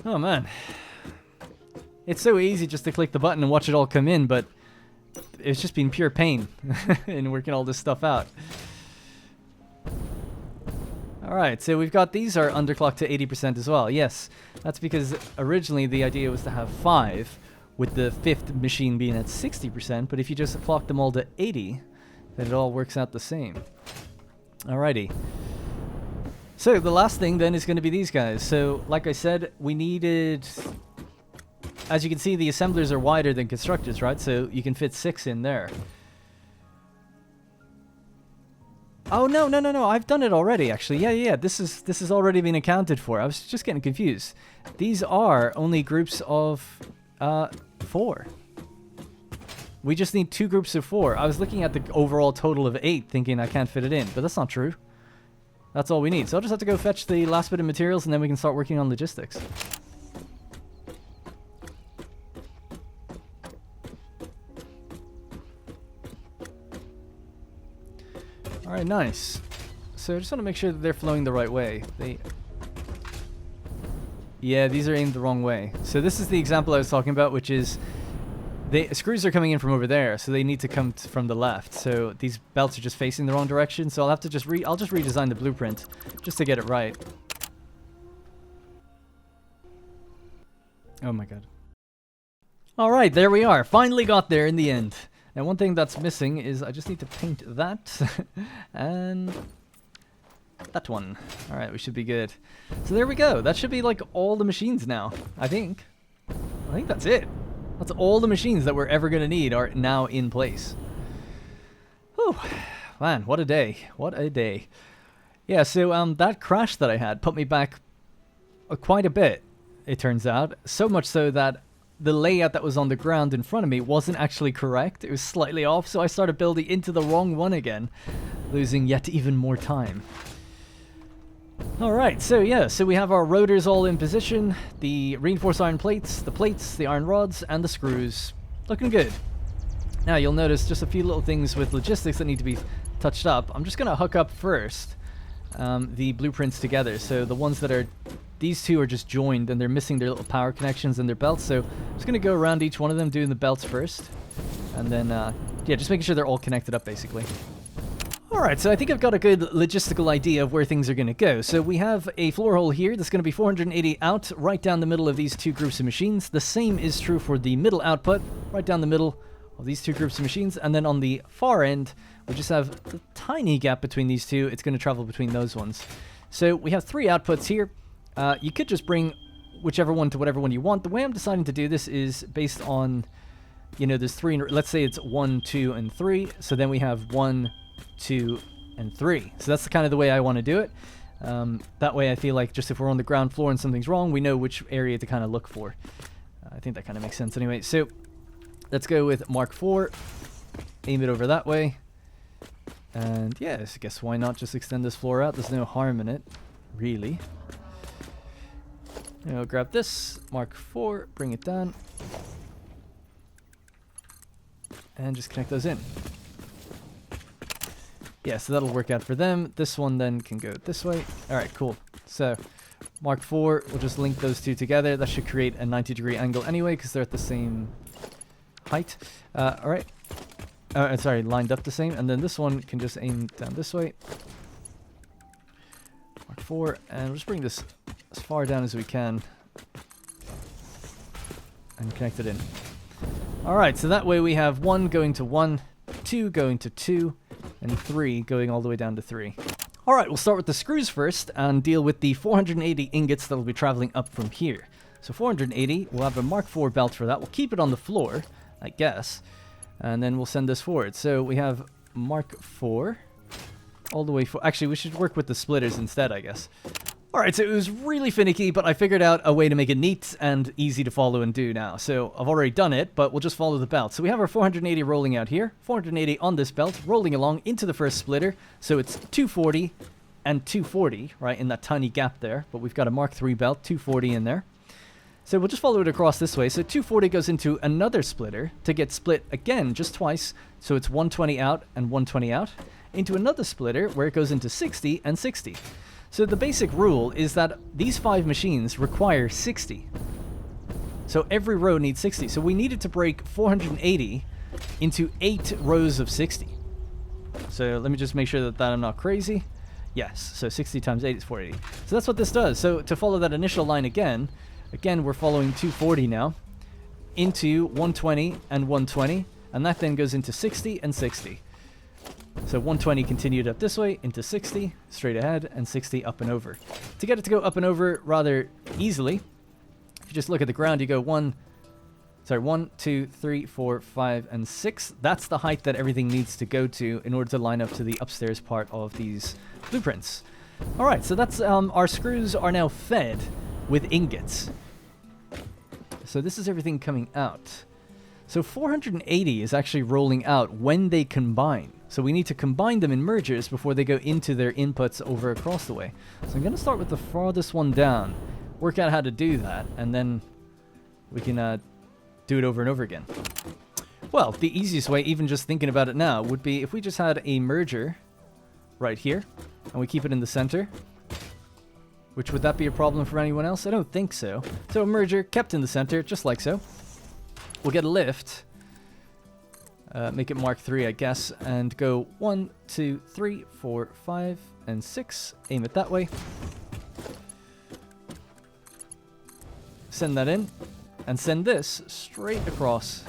Oh man. It's so easy just to click the button and watch it all come in, but it's just been pure pain in working all this stuff out. Alright, so we've got these are underclocked to 80% as well. Yes, that's because originally the idea was to have 5, with the 5th machine being at 60%, but if you just clock them all to 80, then it all works out the same. Alrighty. So the last thing then is going to be these guys. So like I said, we needed, as you can see, the assemblers are wider than constructors, right? So you can fit 6 in there. Oh no, I've done it already actually. Yeah, this has already been accounted for. I was just getting confused. These are only groups of 4. We just need 2 groups of 4. I was looking at the overall total of 8 thinking I can't fit it in, but that's not true. That's all we need. So I'll just have to go fetch the last bit of materials and then we can start working on logistics. Alright, nice. So I just want to make sure that they're flowing the right way. Yeah, these are aimed the wrong way. So this is the example I was talking about, which is the screws are coming in from over there, so they need to come from the left. So these belts are just facing the wrong direction. So I'll have to just I'll just redesign the blueprint just to get it right. Oh my god. All right, there we are. Finally got there in the end. Now one thing that's missing is I just need to paint that and that one. All right, we should be good. So there we go. That should be like all the machines now, I think. I think that's it. That's all the machines that we're ever going to need are now in place. Whew. Man, what a day. What a day. Yeah, so that crash that I had put me back quite a bit, it turns out. So much so that the layout that was on the ground in front of me wasn't actually correct. It was slightly off, so I started building into the wrong one again, losing yet even more time. Alright, so yeah, so we have our rotors all in position, the reinforced iron plates, the iron rods, and the screws. Looking good. Now you'll notice just a few little things with logistics that need to be touched up. I'm just going to hook up first the blueprints together. So the ones that are, these two are just joined and they're missing their little power connections and their belts. So I'm just going to go around each one of them doing the belts first. And then, yeah, just making sure they're all connected up basically. Alright, so I think I've got a good logistical idea of where things are going to go. So we have a floor hole here that's going to be 480 out, right down the middle of these two groups of machines. The same is true for the middle output, right down the middle of these two groups of machines. And then on the far end, we just have a tiny gap between these two. It's going to travel between those ones. So we have 3 outputs here. You could just bring whichever one to whatever one you want. The way I'm deciding to do this is based on, you know, there's 3, let's say it's 1, 2, and 3. So then we have 1, 2, and 3. So that's the kind of the way I want to do it. That way I feel like just if we're on the ground floor and something's wrong, we know which area to kind of look for. I think that kind of makes sense anyway. So let's go with Mark IV. Aim it over that way. And yeah, I guess why not just extend this floor out? There's no harm in it, really. You know, grab this, Mark IV, bring it down. And just connect those in. Yeah, so that'll work out for them. This one then can go this way. Alright, cool. So, Mark IV, we'll just link those two together. That should create a 90-degree angle anyway, because they're at the same height. Alright. Sorry, lined up the same. And then this one can just aim down this way. Mark IV, and we'll just bring this as far down as we can. And connect it in. Alright, so that way we have 1 going to 1, 2 going to 2, and 3 going all the way down to 3. Alright, we'll start with the screws first and deal with the 480 ingots that will be traveling up from here. So 480, we'll have a Mark IV belt for that. We'll keep it on the floor, I guess. And then we'll send this forward. So we have Mark IV all the way forward. Actually, we should work with the splitters instead, I guess. Alright, so it was really finicky, but I figured out a way to make it neat and easy to follow and do now. So I've already done it, but we'll just follow the belt. So we have our 480 rolling out here, 480 on this belt, rolling along into the first splitter. So it's 240 and 240, right, in that tiny gap there. But we've got a Mark III belt, 240 in there. So we'll just follow it across this way. So 240 goes into another splitter to get split again, just twice. So it's 120 out and 120 out. Into another splitter where it goes into 60 and 60. So the basic rule is that these 5 machines require 60. So every row needs 60. So we needed to break 480 into 8 rows of 60. So let me just make sure that I'm not crazy. Yes, so 60 times 8 is 480. So that's what this does. So to follow that initial line again, we're following 240 now into 120 and 120. And that then goes into 60 and 60. So 120 continued up this way into 60, straight ahead, and 60 up and over. To get it to go up and over rather easily, if you just look at the ground, you go 1, 2, 3, 4, 5, and 6. That's the height that everything needs to go to in order to line up to the upstairs part of these blueprints. Alright, so that's our screws are now fed with ingots. So this is everything coming out. So 480 is actually rolling out when they combine. So we need to combine them in mergers before they go into their inputs over across the way. So I'm going to start with the farthest one down, work out how to do that, and then we can do it over and over again. Well, the easiest way, even just thinking about it now, would be if we just had a merger right here, and we keep it in the center. Which, would that be a problem for anyone else? I don't think so. So a merger kept in the center, just like so. We'll get a lift. Make it Mark III, I guess, and go 1, 2, 3, 4, 5, and 6. Aim it that way. Send that in, and send this straight across.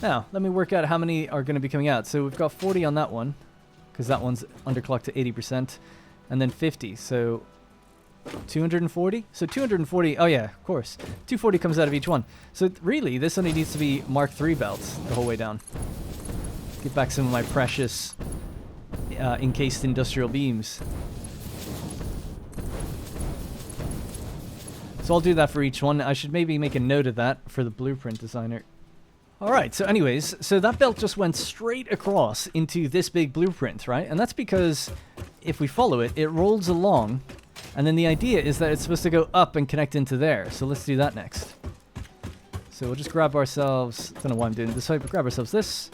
Now, let me work out how many are going to be coming out. So we've got 40 on that one, because that one's underclocked to 80%, and then 50, so 240? So 240, oh yeah, of course. 240 comes out of each one. So really, this only needs to be Mark III belts the whole way down. Get back some of my precious encased industrial beams. So I'll do that for each one. I should maybe make a note of that for the blueprint designer. Alright, so anyways, so that belt just went straight across into this big blueprint, right? And that's because if we follow it, it rolls along. And then the idea is that it's supposed to go up and connect into there. So let's do that next. So we'll just grab ourselves, I don't know why I'm doing it this way, but grab ourselves this.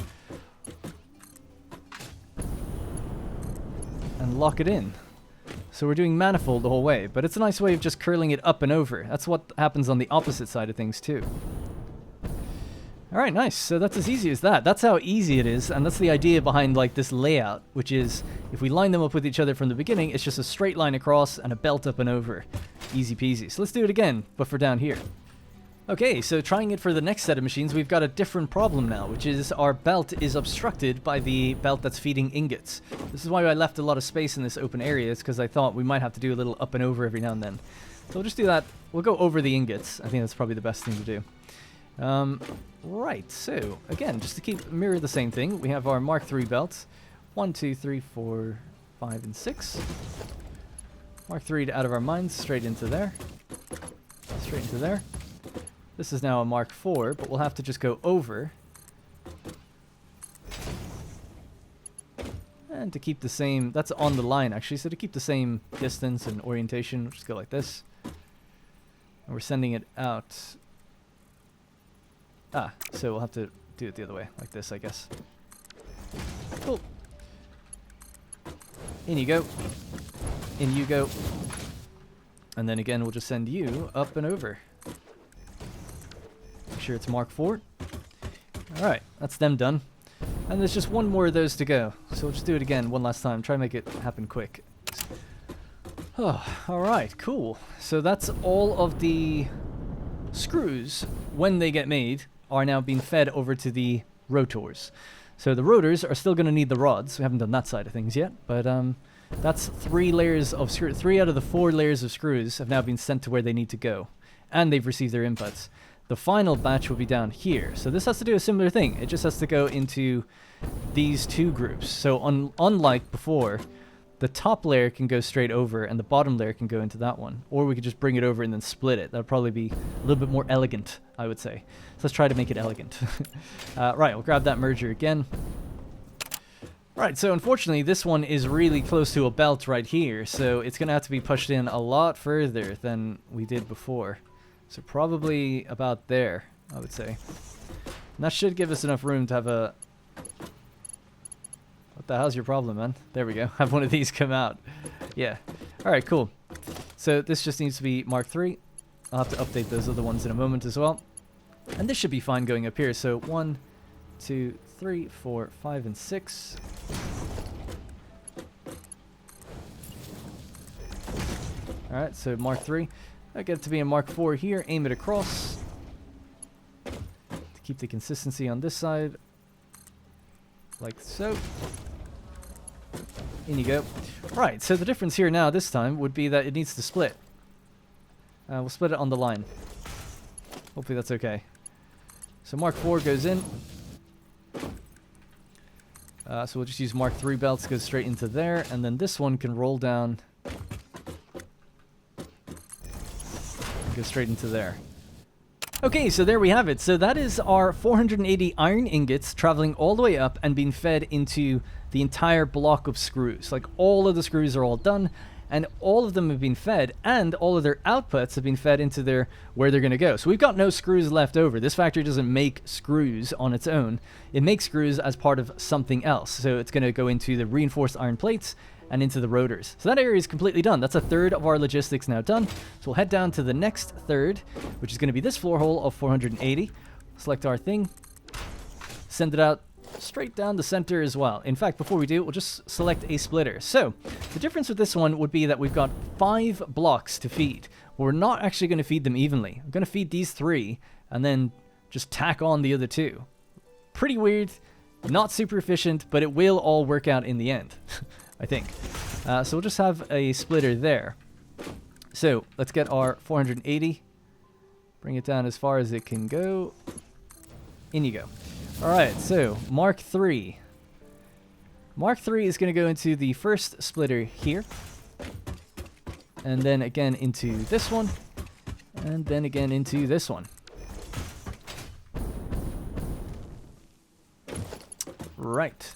And lock it in. So we're doing manifold the whole way, but it's a nice way of just curling it up and over. That's what happens on the opposite side of things too. Alright, nice. So that's as easy as that. That's how easy it is, and that's the idea behind like this layout, which is if we line them up with each other from the beginning, it's just a straight line across and a belt up and over. Easy peasy. So let's do it again, but for down here. Okay, so trying it for the next set of machines, we've got a different problem now, which is our belt is obstructed by the belt that's feeding ingots. This is why I left a lot of space in this open area, it's because I thought we might have to do a little up and over every now and then. So we'll just do that. We'll go over the ingots. I think that's probably the best thing to do. Right, so again, just to mirror the same thing, we have our Mark III belts. 1, 2, 3, 4, 5, and 6. Mark III out of our minds, straight into there. Straight into there. This is now a Mark IV, but we'll have to just go over. And to keep the same, that's on the line actually, so to keep the same distance and orientation, we'll just go like this. And we're sending it out. So we'll have to do it the other way, like this, I guess. Cool. In you go. In you go. And then again, we'll just send you up and over. Make sure it's Mark IV. Alright, that's them done. And there's just one more of those to go. So we'll just do it again one last time. Try and make it happen quick. Oh, alright, cool. So that's all of the screws, when they get made, are now being fed over to the rotors. So the rotors are still going to need the rods. We haven't done that side of things yet, but that's 3 layers of screw. 3 out of the 4 layers of screws have now been sent to where they need to go, and they've received their inputs. The final batch will be down here. So this has to do a similar thing. It just has to go into these 2 groups. So unlike before, the top layer can go straight over and the bottom layer can go into that one. Or we could just bring it over and then split it. That would probably be a little bit more elegant, I would say. So let's try to make it elegant. Right, we'll grab that merger again. Right, so unfortunately this one is really close to a belt right here. So it's going to have to be pushed in a lot further than we did before. So probably about there, I would say. And that should give us enough room to have a... What the hell's your problem, man? There we go. Have one of these come out. Yeah. Alright, cool. So this just needs to be Mark III. I'll have to update those other ones in a moment as well. And this should be fine going up here. So 1, 2, 3, 4, 5, and 6. Alright, so Mark III. I get it to be a Mark IV here. Aim it across. To keep the consistency on this side. Like so. In you go. Right, so the difference here now, this time, would be that it needs to split. We'll split it on the line. Hopefully that's okay. So Mark IV goes in. So we'll just use Mark III belts, goes straight into there, and then this one can roll down. Go straight into there. Okay, so there we have it. So that is our 480 iron ingots traveling all the way up and being fed into the entire block of screws. Like all of the screws are all done, and all of them have been fed, and all of their outputs have been fed into their where they're going to go. So we've got no screws left over. This factory doesn't make screws on its own. It makes screws as part of something else. So it's going to go into the reinforced iron plates and into the rotors. So that area is completely done. That's a third of our logistics now done. So we'll head down to the next third, which is going to be this floor hole of 480. Select our thing. Send it out straight down the center as well. In fact, before we do, we'll just select a splitter. So the difference with this one would be that we've got 5 blocks to feed. We're not actually going to feed them evenly. I'm going to feed these 3 and then just tack on the other 2. Pretty weird, not super efficient, but it will all work out in the end. I think. So we'll just have a splitter there. So let's get our 480. Bring it down as far as it can go. In you go. Alright, so Mark III. Mark III is going to go into the first splitter here. And then again into this one. And then again into this one. Right.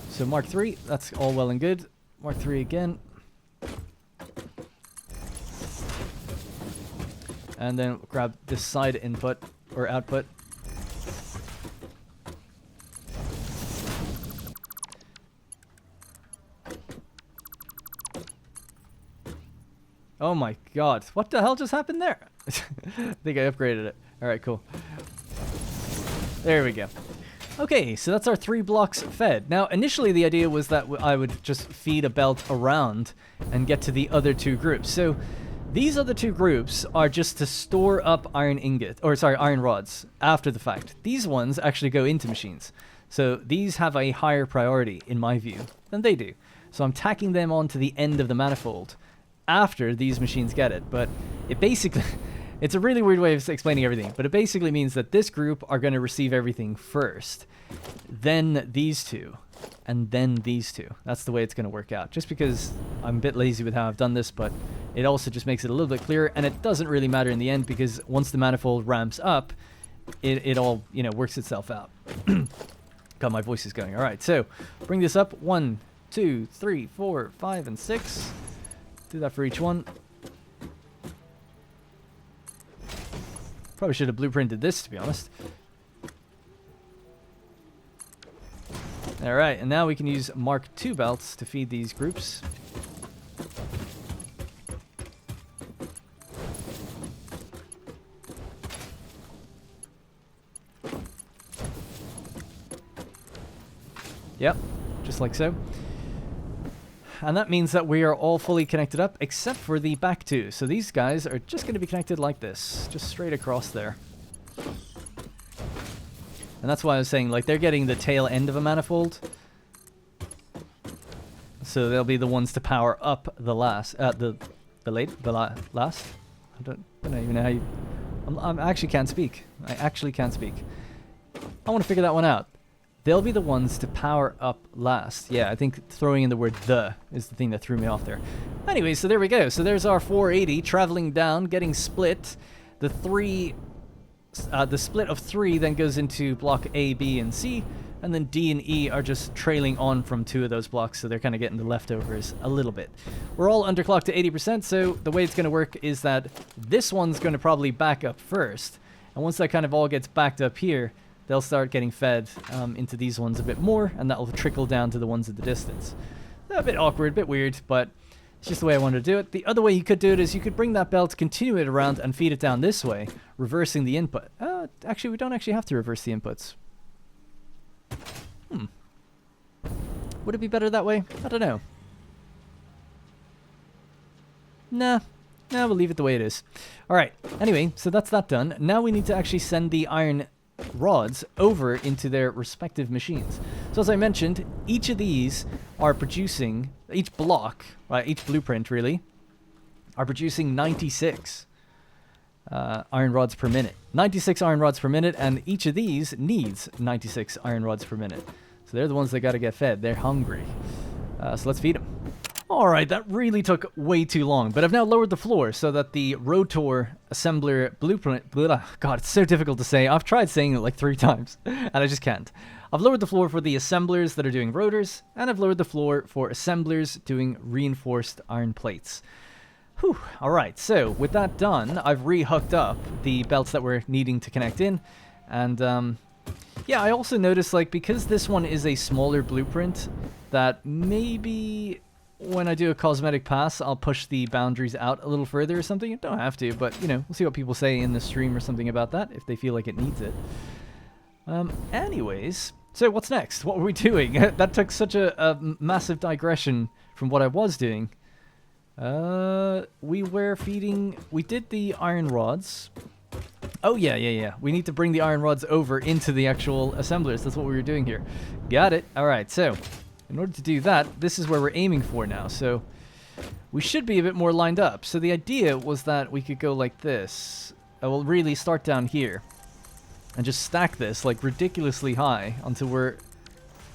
So Mark III, that's all well and good. Mark III again. And then grab this side input or output. Oh my god. What the hell just happened there? I think I upgraded it. Alright, cool. There we go. Okay, so that's our 3 blocks fed. Now, initially the idea was that I would just feed a belt around and get to the other 2 groups. So these other 2 groups are just to store up iron rods after the fact. These ones actually go into machines. So these have a higher priority, in my view, than they do. So I'm tacking them onto the end of the manifold after these machines get it. But it basically... It's a really weird way of explaining everything, but it basically means that this group are going to receive everything first, then these 2, and then these 2. That's the way it's going to work out. Just because I'm a bit lazy with how I've done this, but it also just makes it a little bit clearer, and it doesn't really matter in the end because once the manifold ramps up, it all, works itself out. God, my voice is going. All right, so bring this up. 1, 2, 3, 4, 5, and 6. Do that for each one. Probably should have blueprinted this, to be honest. Alright, and now we can use Mark II belts to feed these groups. Yep, just like so. And that means that we are all fully connected up, except for the back 2. So these guys are just going to be connected like this, just straight across there. And that's why I was saying, like, they're getting the tail end of a manifold. So they'll be the ones to power up the last, last. I don't even know how you... I actually can't speak. I actually can't speak. I want to figure that one out. They'll be the ones to power up last. Yeah, I think throwing in the word "the" is the thing that threw me off there. Anyway, so there we go. So there's our 480 traveling down, getting split. The split of 3 then goes into block A, B, and C, and then D and E are just trailing on from 2 of those blocks, so they're kind of getting the leftovers a little bit. We're all underclocked to 80%, so the way it's going to work is that this one's going to probably back up first, and once that kind of all gets backed up here, they'll start getting fed into these ones a bit more, and that'll trickle down to the ones at the distance. A bit awkward, a bit weird, but it's just the way I wanted to do it. The other way you could do it is you could bring that belt, continue it around, and feed it down this way, reversing the input. Actually, we don't actually have to reverse the inputs. Would it be better that way? I don't know. Nah, we'll leave it the way it is. Alright, anyway, so that's that done. Now we need to actually send the iron rods over into their respective machines. So as I mentioned, each of these are producing, each block, right, each blueprint really, are producing 96 iron rods per minute. 96 iron rods per minute, and each of these needs 96 iron rods per minute. So they're the ones that got to get fed. They're hungry. So let's feed them. Alright, that really took way too long, but I've now lowered the floor so that the rotor assembler blueprint... God, it's so difficult to say. I've tried saying it like 3 times, and I just can't. I've lowered the floor for the assemblers that are doing rotors, and I've lowered the floor for assemblers doing reinforced iron plates. Whew, alright, so with that done, I've re-hooked up the belts that we're needing to connect in, and yeah, I also noticed, like, because this one is a smaller blueprint, that maybe... when I do a cosmetic pass, I'll push the boundaries out a little further or something. You don't have to, but, we'll see what people say in the stream or something about that, if they feel like it needs it. Anyways, so what's next? What were we doing? That took such a massive digression from what I was doing. We were feeding... We did the iron rods. Oh, yeah. We need to bring the iron rods over into the actual assemblers. That's what we were doing here. Got it. All right, so... in order to do that, this is where we're aiming for now, so we should be a bit more lined up. So the idea was that we could go like this. We'll really start down here and just stack this like ridiculously high until we're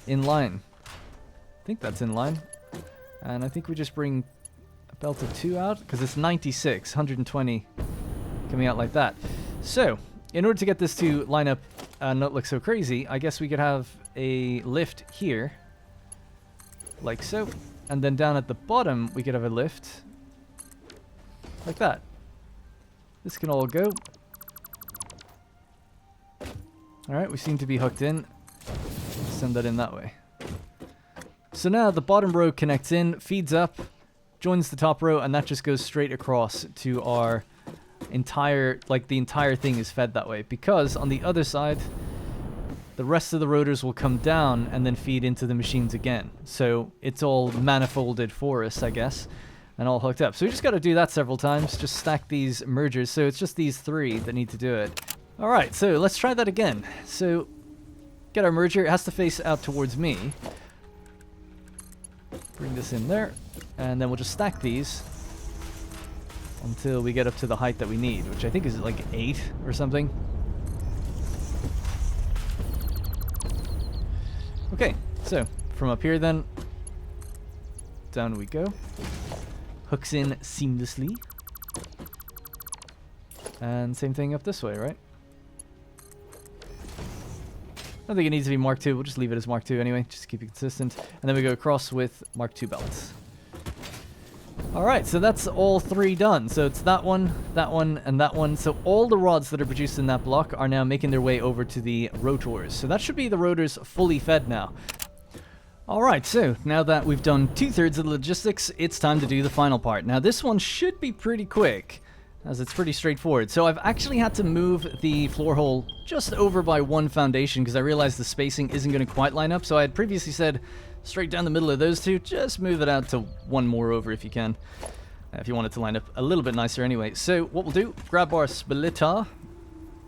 in line. I think that's in line. And I think we just bring a belt of 2 out because it's 96, 120 coming out like that. So in order to get this to line up and not look so crazy, I guess we could have a lift here. Like so. And then down at the bottom, we could have a lift. Like that. This can all go. Alright, we seem to be hooked in. Send that in that way. So now the bottom row connects in, feeds up, joins the top row, and that just goes straight across to our entire, like the entire thing is fed that way. Because on the other side, the rest of the rotors will come down and then feed into the machines again. So it's all manifolded for us, I guess, and all hooked up. So we just got to do that several times, just stack these mergers. So it's just these 3 that need to do it. All right, so let's try that again. So get our merger. It has to face out towards me. Bring this in there, and then we'll just stack these until we get up to the height that we need, which I think is like 8 or something. Okay, so from up here then, down we go. Hooks in seamlessly. And same thing up this way, right? I don't think it needs to be Mark 2. We'll just leave it as Mark 2 anyway, just to keep it consistent. And then we go across with Mark 2 belts. Alright, so that's all 3 done. So it's that one, and that one. So all the rods that are produced in that block are now making their way over to the rotors. So that should be the rotors fully fed now. Alright, so now that we've done 2/3 of the logistics, it's time to do the final part. Now this one should be pretty quick, as it's pretty straightforward. So I've actually had to move the floor hole just over by 1 foundation because I realized the spacing isn't going to quite line up. So I had previously said straight down the middle of those 2, just move it out to 1 more over if you can. If you want it to line up a little bit nicer anyway. So what we'll do, grab our splitter,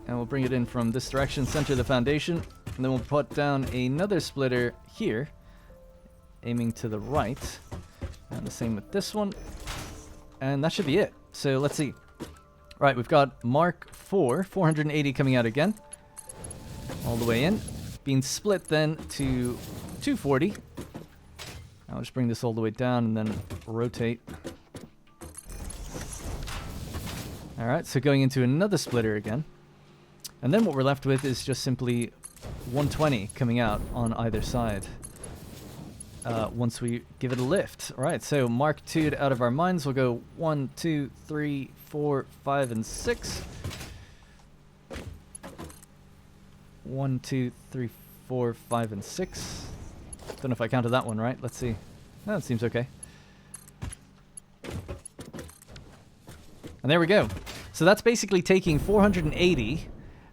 and we'll bring it in from this direction, center the foundation, and then we'll put down another splitter here, aiming to the right, and the same with this one, and that should be it. So let's see. Right, we've got Mark 4, 480 coming out again, all the way in, being split then to 240. I'll just bring this all the way down and then rotate. Alright, so going into another splitter again. And then what we're left with is just simply 120 coming out on either side. Once we give it a lift. Alright, so Mark 2 out of our minds. We'll go 1, 2, 3, 4, 5, and 6. 1, 2, 3, 4, 5, and 6. Don't know if I counted that one right. Let's see. No, it seems okay. And there we go. So that's basically taking 480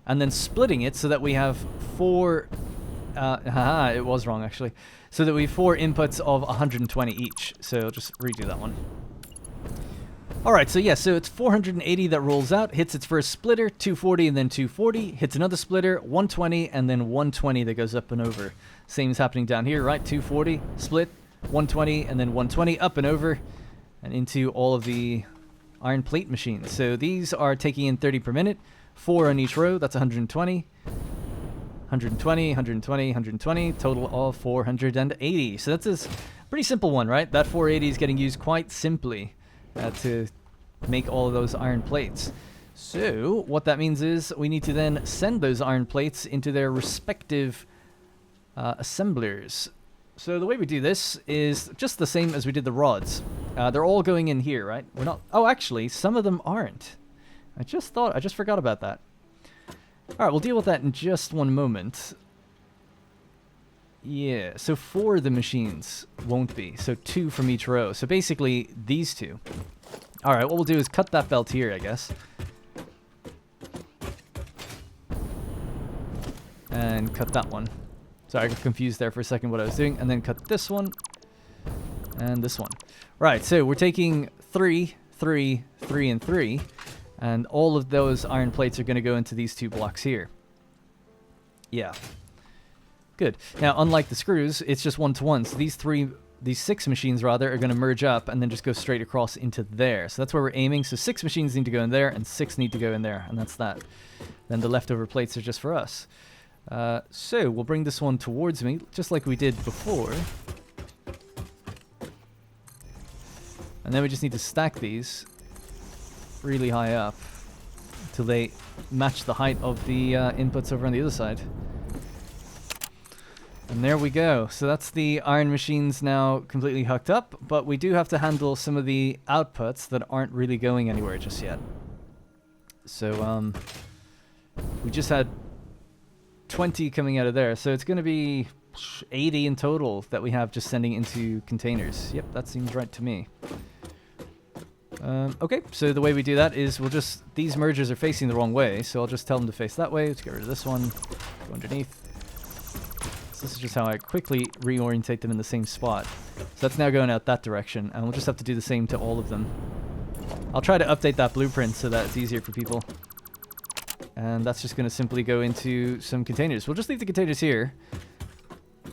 and then splitting it so that we have 4... it was wrong actually. So that we have 4 inputs of 120 each. So I'll just redo that one. Alright, so yeah, so it's 480 that rolls out, hits its first splitter, 240 and then 240, hits another splitter, 120, and then 120 that goes up and over. Same is happening down here, right? 240, split, 120, and then 120 up and over, and into all of the iron plate machines. So these are taking in 30 per minute, 4 on each row, that's 120. 120, 120, 120, total of 480. So that's a pretty simple one, right? That 480 is getting used quite simply to make all of those iron plates. So what that means is we need to then send those iron plates into their respective assemblers. So the way we do this is just the same as we did the rods. They're all going in here, right? We're not... Oh, actually, some of them aren't. I just forgot about that. Alright, we'll deal with that in just one moment. Yeah, so 4 of the machines won't be. So 2 from each row. So basically, these 2. Alright, what we'll do is cut that belt here, I guess. And cut that one. Sorry, I got confused there for a second what I was doing. And then cut this one. And this one. Right, so we're taking 3, 3, 3, and 3. And all of those iron plates are going to go into these 2 blocks here. Yeah. Good. Now, unlike the screws, it's just 1-to-1. So these 6 machines, rather, are going to merge up and then just go straight across into there. So that's where we're aiming. So 6 machines need to go in there, and 6 need to go in there. And that's that. Then the leftover plates are just for us. So we'll bring this one towards me, just like we did before. And then we just need to stack these really high up till they match the height of the inputs over on the other side. And there we go. So that's the iron machines now completely hooked up, but we do have to handle some of the outputs that aren't really going anywhere just yet. So we just had 20 coming out of there, so it's going to be 80 in total that we have just sending into containers. Yep, that seems right to me. Okay, so the way we do that is we'll just... These mergers are facing the wrong way, so I'll just tell them to face that way. Let's get rid of this one. Go underneath. So this is just how I quickly reorientate them in the same spot. So that's now going out that direction, and we'll just have to do the same to all of them. I'll try to update that blueprint so that it's easier for people. And that's just going to simply go into some containers. We'll just leave the containers here,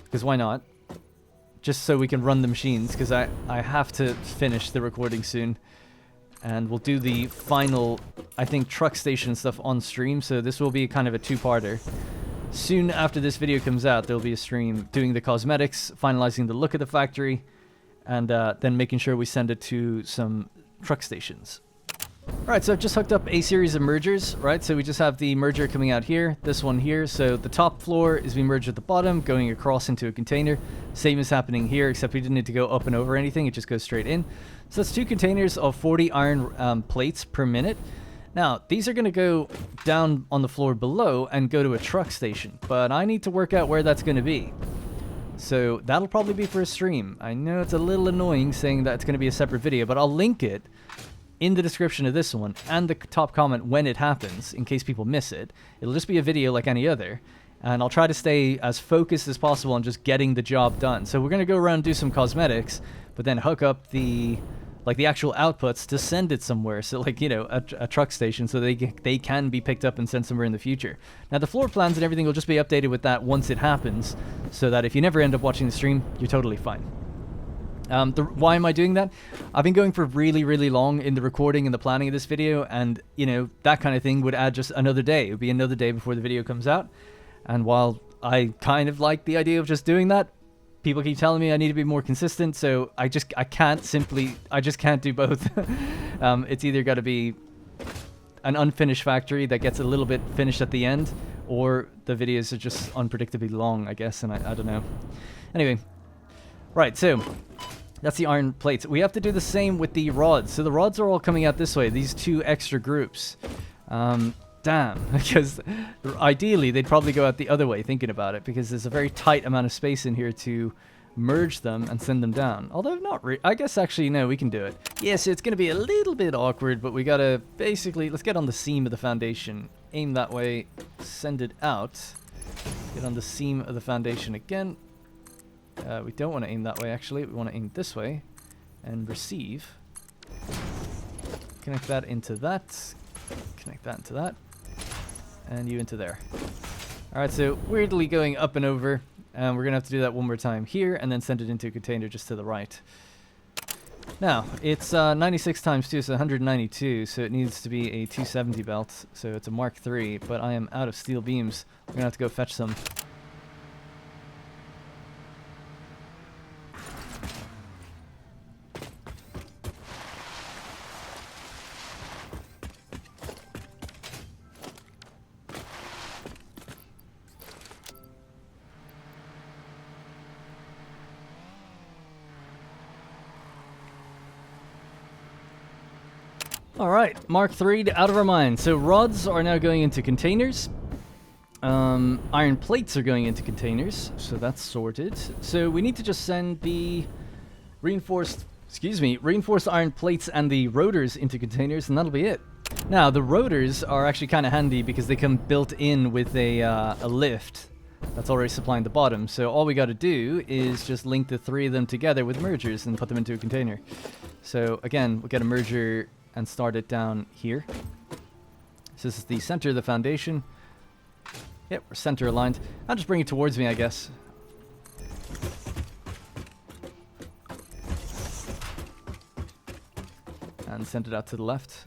because why not? Just so we can run the machines, because I have to finish the recording soon. And we'll do the final, I think, truck station stuff on stream, so this will be kind of a two-parter. Soon after this video comes out, there'll be a stream doing the cosmetics, finalizing the look of the factory, and then making sure we send it to some truck stations. Alright, so I've just hooked up a series of mergers, right? So we just have the merger coming out here, this one here. So the top floor is being merged with the bottom, going across into a container. Same is happening here, except we didn't need to go up and over anything, it just goes straight in. So that's 2 containers of 40 iron plates per minute. Now, these are going to go down on the floor below and go to a truck station, but I need to work out where that's going to be. So that'll probably be for a stream. I know it's a little annoying saying that it's going to be a separate video, but I'll link it in the description of this one and the top comment when it happens, in case people miss it. It'll just be a video like any other, and I'll try to stay as focused as possible on just getting the job done. So we're going to go around and do some cosmetics, but then hook up the actual outputs to send it somewhere, so like, you know, a truck station, so they can be picked up and sent somewhere in the future. Now the floor plans and everything will just be updated with that once it happens, so that if you never end up watching the stream, you're totally fine. Why am I doing that? I've been going for really, really long in the recording and the planning of this video, and, you know, that kind of thing would add just another day. It would be another day before the video comes out, and while I kind of like the idea of just doing that, people keep telling me I need to be more consistent, so I just can't do both. It's either got to be an unfinished factory that gets a little bit finished at the end, or the videos are just unpredictably long, I guess, and I don't know. Anyway, right, so that's the iron plates. We have to do the same with the rods. So the rods are all coming out this way, these 2 extra groups. Damn, because ideally they'd probably go out the other way, thinking about it, because there's a very tight amount of space in here to merge them and send them down. Although not I guess actually, no, we can do it. Yes, it's going to be a little bit awkward, but we got to basically, let's get on the seam of the foundation. Aim that way, send it out. Get on the seam of the foundation again. We don't want to aim that way, actually. We want to aim this way and receive. Connect that into that. Connect that into that. And you into there. Alright, so weirdly going up and over. And we're going to have to do that one more time here and then send it into a container just to the right. Now, it's 96 times 2, so 192. So it needs to be a 270 belt. So it's a Mark III, but I am out of steel beams. We're going to have to go fetch some. Alright, Mark III out of our mind. So rods are now going into containers. Iron plates are going into containers, so that's sorted. So we need to just send the reinforced iron plates and the rotors into containers, and that'll be it. Now, the rotors are actually kind of handy because they come built in with a lift that's already supplying the bottom. So all we got to do is just link the 3 of them together with mergers and put them into a container. So again, we'll get a merger and start it down here. So this is the center of the foundation. Yep, we're center aligned. I'll just bring it towards me, I guess. And send it out to the left.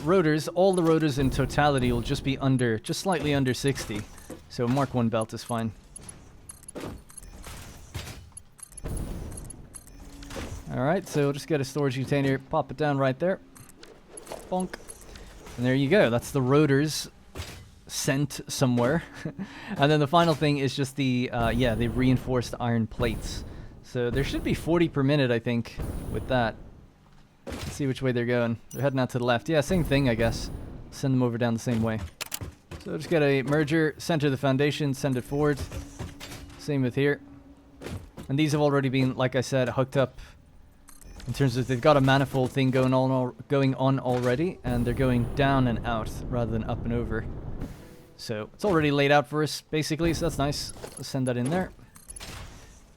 Rotors, all the rotors in totality will just be just slightly under 60. So Mark 1 belt is fine. Alright, so we'll just get a storage container, pop it down right there. Bonk. And there you go. That's the rotors sent somewhere. And then the final thing is just the reinforced iron plates. So there should be 40 per minute, I think, with that. Let's see which way they're going. They're heading out to the left. Yeah, same thing, I guess. Send them over down the same way. So just get a merger, center the foundation, send it forward. Same with here. And these have already been, like I said, hooked up. In terms of they've got a manifold thing going on already, and they're going down and out rather than up and over. So it's already laid out for us, basically, so that's nice. Let's send that in there.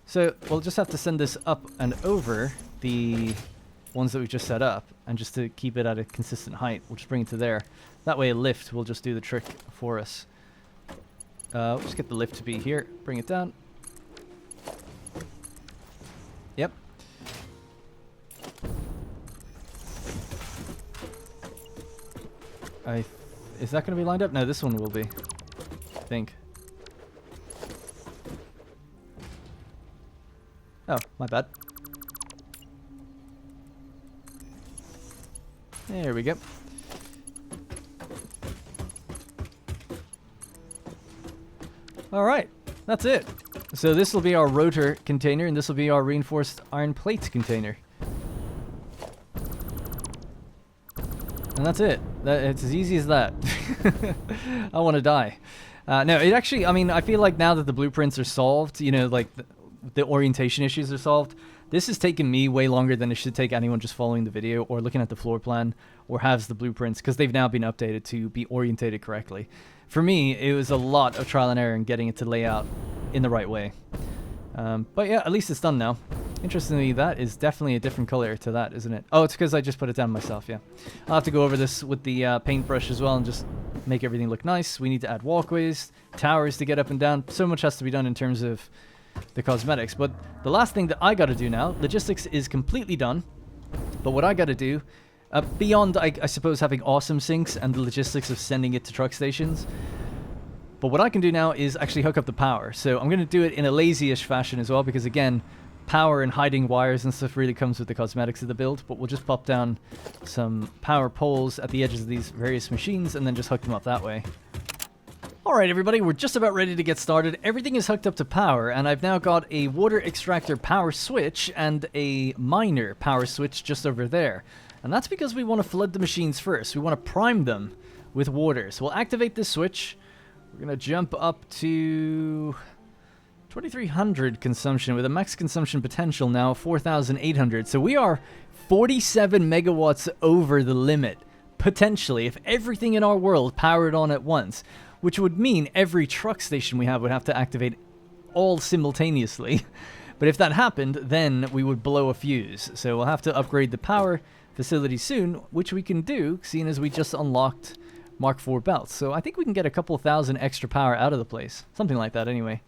So we'll just have to send this up and over the ones that we just set up, and just to keep it at a consistent height, we'll just bring it to there. That way a lift will just do the trick for us. We'll just get the lift to be here, bring it down. Yep. Is that going to be lined up? No, this one will be, I think. Oh, my bad. There we go. Alright, that's it. So this will be our rotor container, and this will be our reinforced iron plate container. And that's it. It's as easy as that. I want to die. No, it actually, I mean, I feel like now that the blueprints are solved, you know, like the orientation issues are solved, this has taken me way longer than it should take anyone just following the video or looking at the floor plan or has the blueprints, because they've now been updated to be orientated correctly. For me, it was a lot of trial and error in getting it to lay out in the right way. But yeah, at least it's done now. Interestingly, that is definitely a different color to that, isn't it? Oh, it's because I just put it down myself, yeah. I'll have to go over this with the paintbrush as well and just make everything look nice. We need to add walkways, towers to get up and down. So much has to be done in terms of the cosmetics. But the last thing that I got to do now, logistics is completely done. But what I got to do, beyond, I suppose, having awesome sinks and the logistics of sending it to truck stations, but what I can do now is actually hook up the power. So I'm going to do it in a lazy-ish fashion as well, because again, power and hiding wires and stuff really comes with the cosmetics of the build. But we'll just pop down some power poles at the edges of these various machines and then just hook them up that way. Alright everybody, we're just about ready to get started. Everything is hooked up to power, and I've now got a water extractor power switch and a miner power switch just over there. And that's because we want to flood the machines first. We want to prime them with water. So we'll activate this switch. We're going to jump up to 2300 consumption with a max consumption potential now of 4800. So we are 47 megawatts over the limit, potentially, if everything in our world powered on at once, which would mean every truck station we have would have to activate all simultaneously. But if that happened, then we would blow a fuse. So we'll have to upgrade the power facility soon, which we can do, seeing as we just unlocked Mark IV belts. So I think we can get a couple thousand extra power out of the place. Something like that anyway,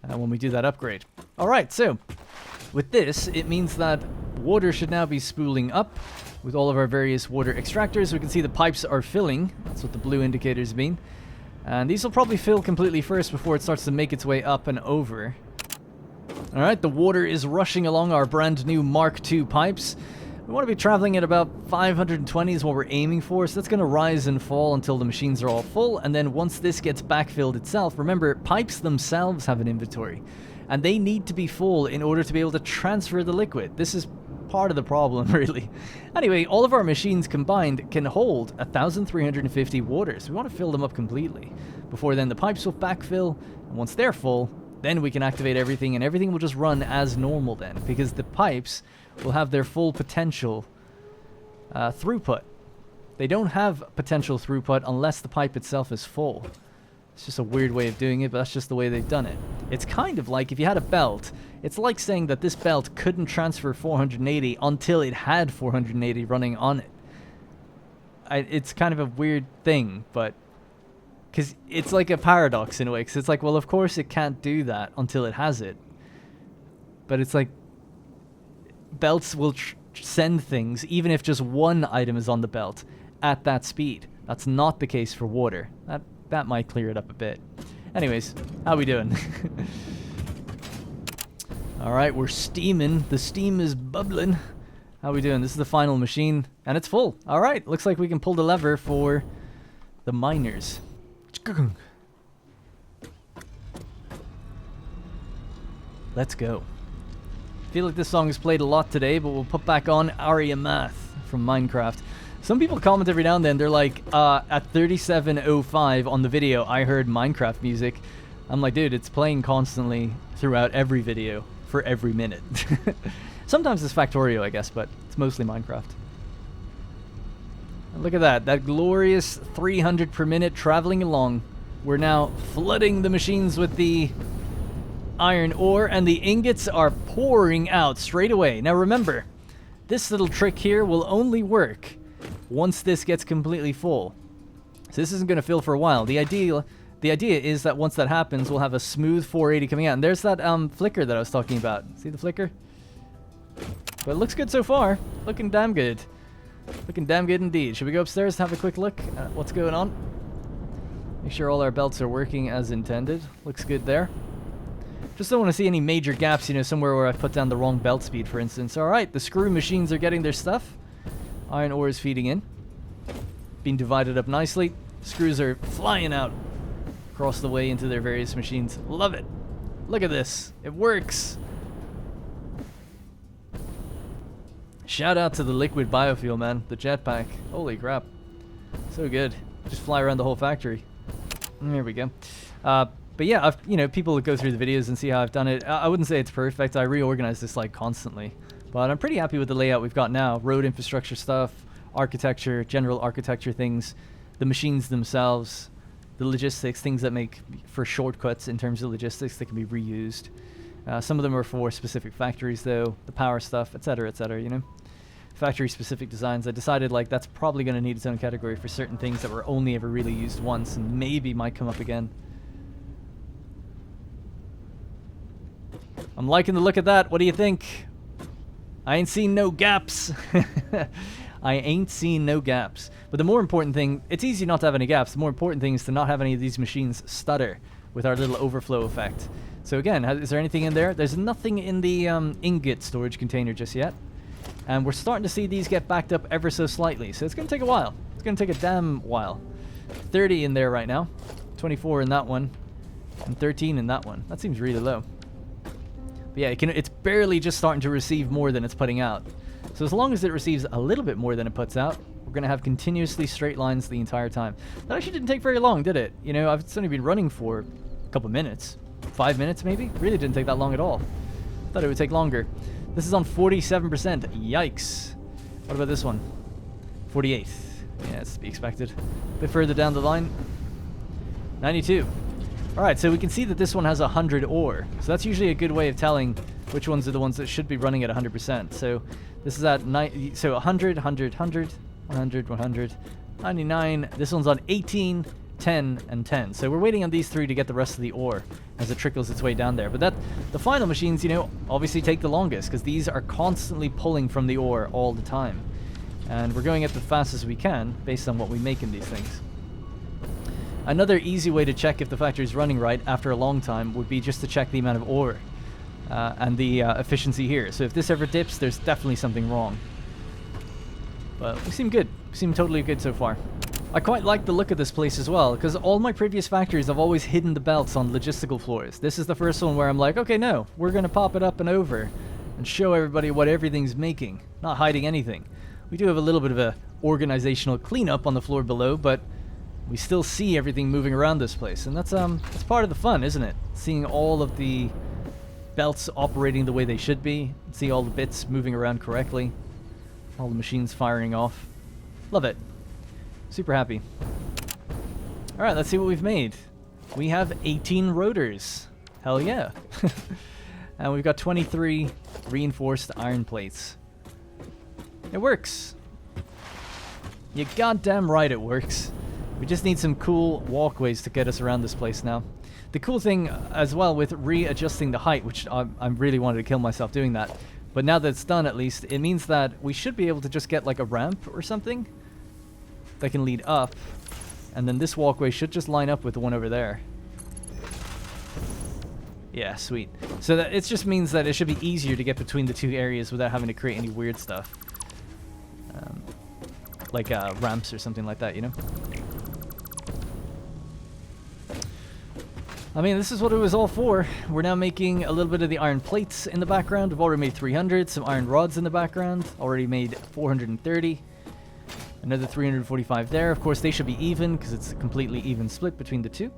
when we do that upgrade. Alright, so with this, it means that water should now be spooling up with all of our various water extractors. We can see the pipes are filling. That's what the blue indicators mean. And these will probably fill completely first before it starts to make its way up and over. Alright, the water is rushing along our brand new Mark II pipes. We want to be traveling at about 520 is what we're aiming for, so that's going to rise and fall until the machines are all full, and then once this gets backfilled itself, remember, pipes themselves have an inventory, and they need to be full in order to be able to transfer the liquid. This is part of the problem, really. Anyway, all of our machines combined can hold 1,350 waters. We want to fill them up completely. Before then, the pipes will backfill, and once they're full, then we can activate everything, and everything will just run as normal then, because the pipes will have their full potential throughput. They don't have potential throughput unless the pipe itself is full. It's just a weird way of doing it, but that's just the way they've done it. It's kind of like if you had a belt, it's like saying that this belt couldn't transfer 480 until it had 480 running on it. It's kind of a weird thing, but because it's like a paradox in a way, because it's like, well, of course it can't do that until it has it. But it's like, belts will send things, even if just one item is on the belt, at that speed. That's not the case for water. That might clear it up a bit. Anyways, how we doing? Alright, we're steaming. The steam is bubbling. How we doing? This is the final machine, and it's full. Alright, looks like we can pull the lever for the miners. Let's go. Feel like this song is played a lot today, but we'll put back on Aria Math from Minecraft. Some people comment every now and then, they're like, at 37:05 on the video, I heard Minecraft music. I'm like, dude, it's playing constantly throughout every video for every minute. Sometimes it's Factorio, I guess, but it's mostly Minecraft. And look at that glorious 300 per minute traveling along. We're now flooding the machines with the iron ore, and the ingots are pouring out straight away. Now remember, this little trick here will only work once this gets completely full. So this isn't going to fill for a while. The idea is that once that happens, we'll have a smooth 480 coming out. And there's that flicker that I was talking about. See the flicker? But it looks good so far. Looking damn good. Looking damn good indeed. Should we go upstairs and have a quick look at what's going on? Make sure all our belts are working as intended. Looks good there. Just don't want to see any major gaps, you know, somewhere where I put down the wrong belt speed, for instance. Alright, the screw machines are getting their stuff. Iron ore is feeding in. Being divided up nicely. Screws are flying out across the way into their various machines. Love it. Look at this. It works. Shout out to the liquid biofuel, man. The jetpack. Holy crap. So good. Just fly around the whole factory. There we go. But yeah, people go through the videos and see how I've done it. I wouldn't say it's perfect. I reorganize this like constantly. But I'm pretty happy with the layout we've got now. Road infrastructure stuff, architecture, general architecture things, the machines themselves, the logistics, things that make for shortcuts in terms of logistics that can be reused. Some of them are for specific factories though, the power stuff, etc., you know. Factory-specific designs. I decided like that's probably going to need its own category for certain things that were only ever really used once and maybe might come up again. I'm liking the look of that. What do you think? I ain't seen no gaps. I ain't seen no gaps. But the more important thing, it's easy not to have any gaps. The more important thing is to not have any of these machines stutter with our little overflow effect. So again, is there anything in there? There's nothing in the ingot storage container just yet. And we're starting to see these get backed up ever so slightly. So it's going to take a while. It's going to take a damn while. 30 in there right now. 24 in that one. And 13 in that one. That seems really low. But yeah, it's barely just starting to receive more than it's putting out. So as long as it receives a little bit more than it puts out, we're going to have continuously straight lines the entire time. That actually didn't take very long, did it? You know, it's only been running for a couple minutes. 5 minutes maybe? Really didn't take that long at all. Thought it would take longer. This is on 47%. Yikes. What about this one? 48. Yeah, it's to be expected. A bit further down the line. 92. Alright, so we can see that this one has 100 ore. So that's usually a good way of telling which ones are the ones that should be running at 100%. So this is at 100, 100, 100, 100, 100, 99. This one's on 18, 10, and 10. So we're waiting on these three to get the rest of the ore as it trickles its way down there. But the final machines, you know, obviously take the longest because these are constantly pulling from the ore all the time. And we're going at the fastest we can based on what we make in these things. Another easy way to check if the factory is running right after a long time would be just to check the amount of ore and the efficiency here. So if this ever dips, there's definitely something wrong. But we seem good. We seem totally good so far. I quite like the look of this place as well, because all my previous factories I've always hidden the belts on logistical floors. This is the first one where I'm like, okay, no, we're going to pop it up and over and show everybody what everything's making, not hiding anything. We do have a little bit of a organizational cleanup on the floor below, but we still see everything moving around this place, and that's part of the fun, isn't it? Seeing all of the belts operating the way they should be, see all the bits moving around correctly, all the machines firing off. Love it. Super happy. Alright, let's see what we've made. We have 18 rotors. Hell yeah. And we've got 23 reinforced iron plates. It works. You're goddamn right it works. We just need some cool walkways to get us around this place now. The cool thing as well with readjusting the height, which I really wanted to kill myself doing that, but now that it's done at least, it means that we should be able to just get like a ramp or something that can lead up, and then this walkway should just line up with the one over there. Yeah, sweet. So that it just means that it should be easier to get between the two areas without having to create any weird stuff. Like ramps or something like that, you know? I mean, this is what it was all for. We're now making a little bit of the iron plates in the background. We've already made 300, some iron rods in the background. Already made 430. Another 345 there. Of course, they should be even because it's a completely even split between the two.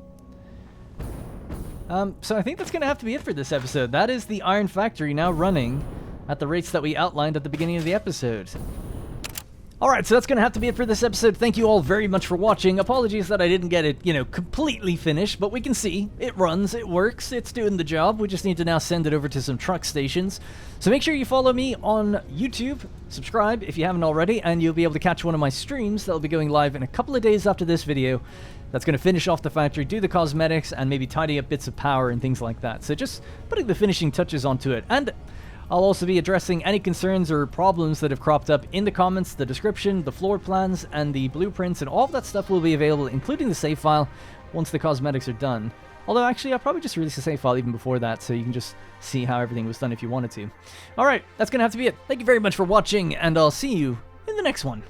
So I think that's going to have to be it for this episode. That is the iron factory now running at the rates that we outlined at the beginning of the episode. Alright, so that's going to have to be it for this episode. Thank you all very much for watching. Apologies that I didn't get it, completely finished, but we can see it runs, it works, it's doing the job. We just need to now send it over to some truck stations. So make sure you follow me on YouTube, subscribe if you haven't already, and you'll be able to catch one of my streams that'll be going live in a couple of days after this video. That's going to finish off the factory, do the cosmetics, and maybe tidy up bits of power and things like that. So just putting the finishing touches onto it. And I'll also be addressing any concerns or problems that have cropped up in the comments, the description, the floor plans, and the blueprints, and all of that stuff will be available, including the save file, once the cosmetics are done. Although, actually, I'll probably just release the save file even before that, so you can just see how everything was done if you wanted to. Alright, that's going to have to be it. Thank you very much for watching, and I'll see you in the next one.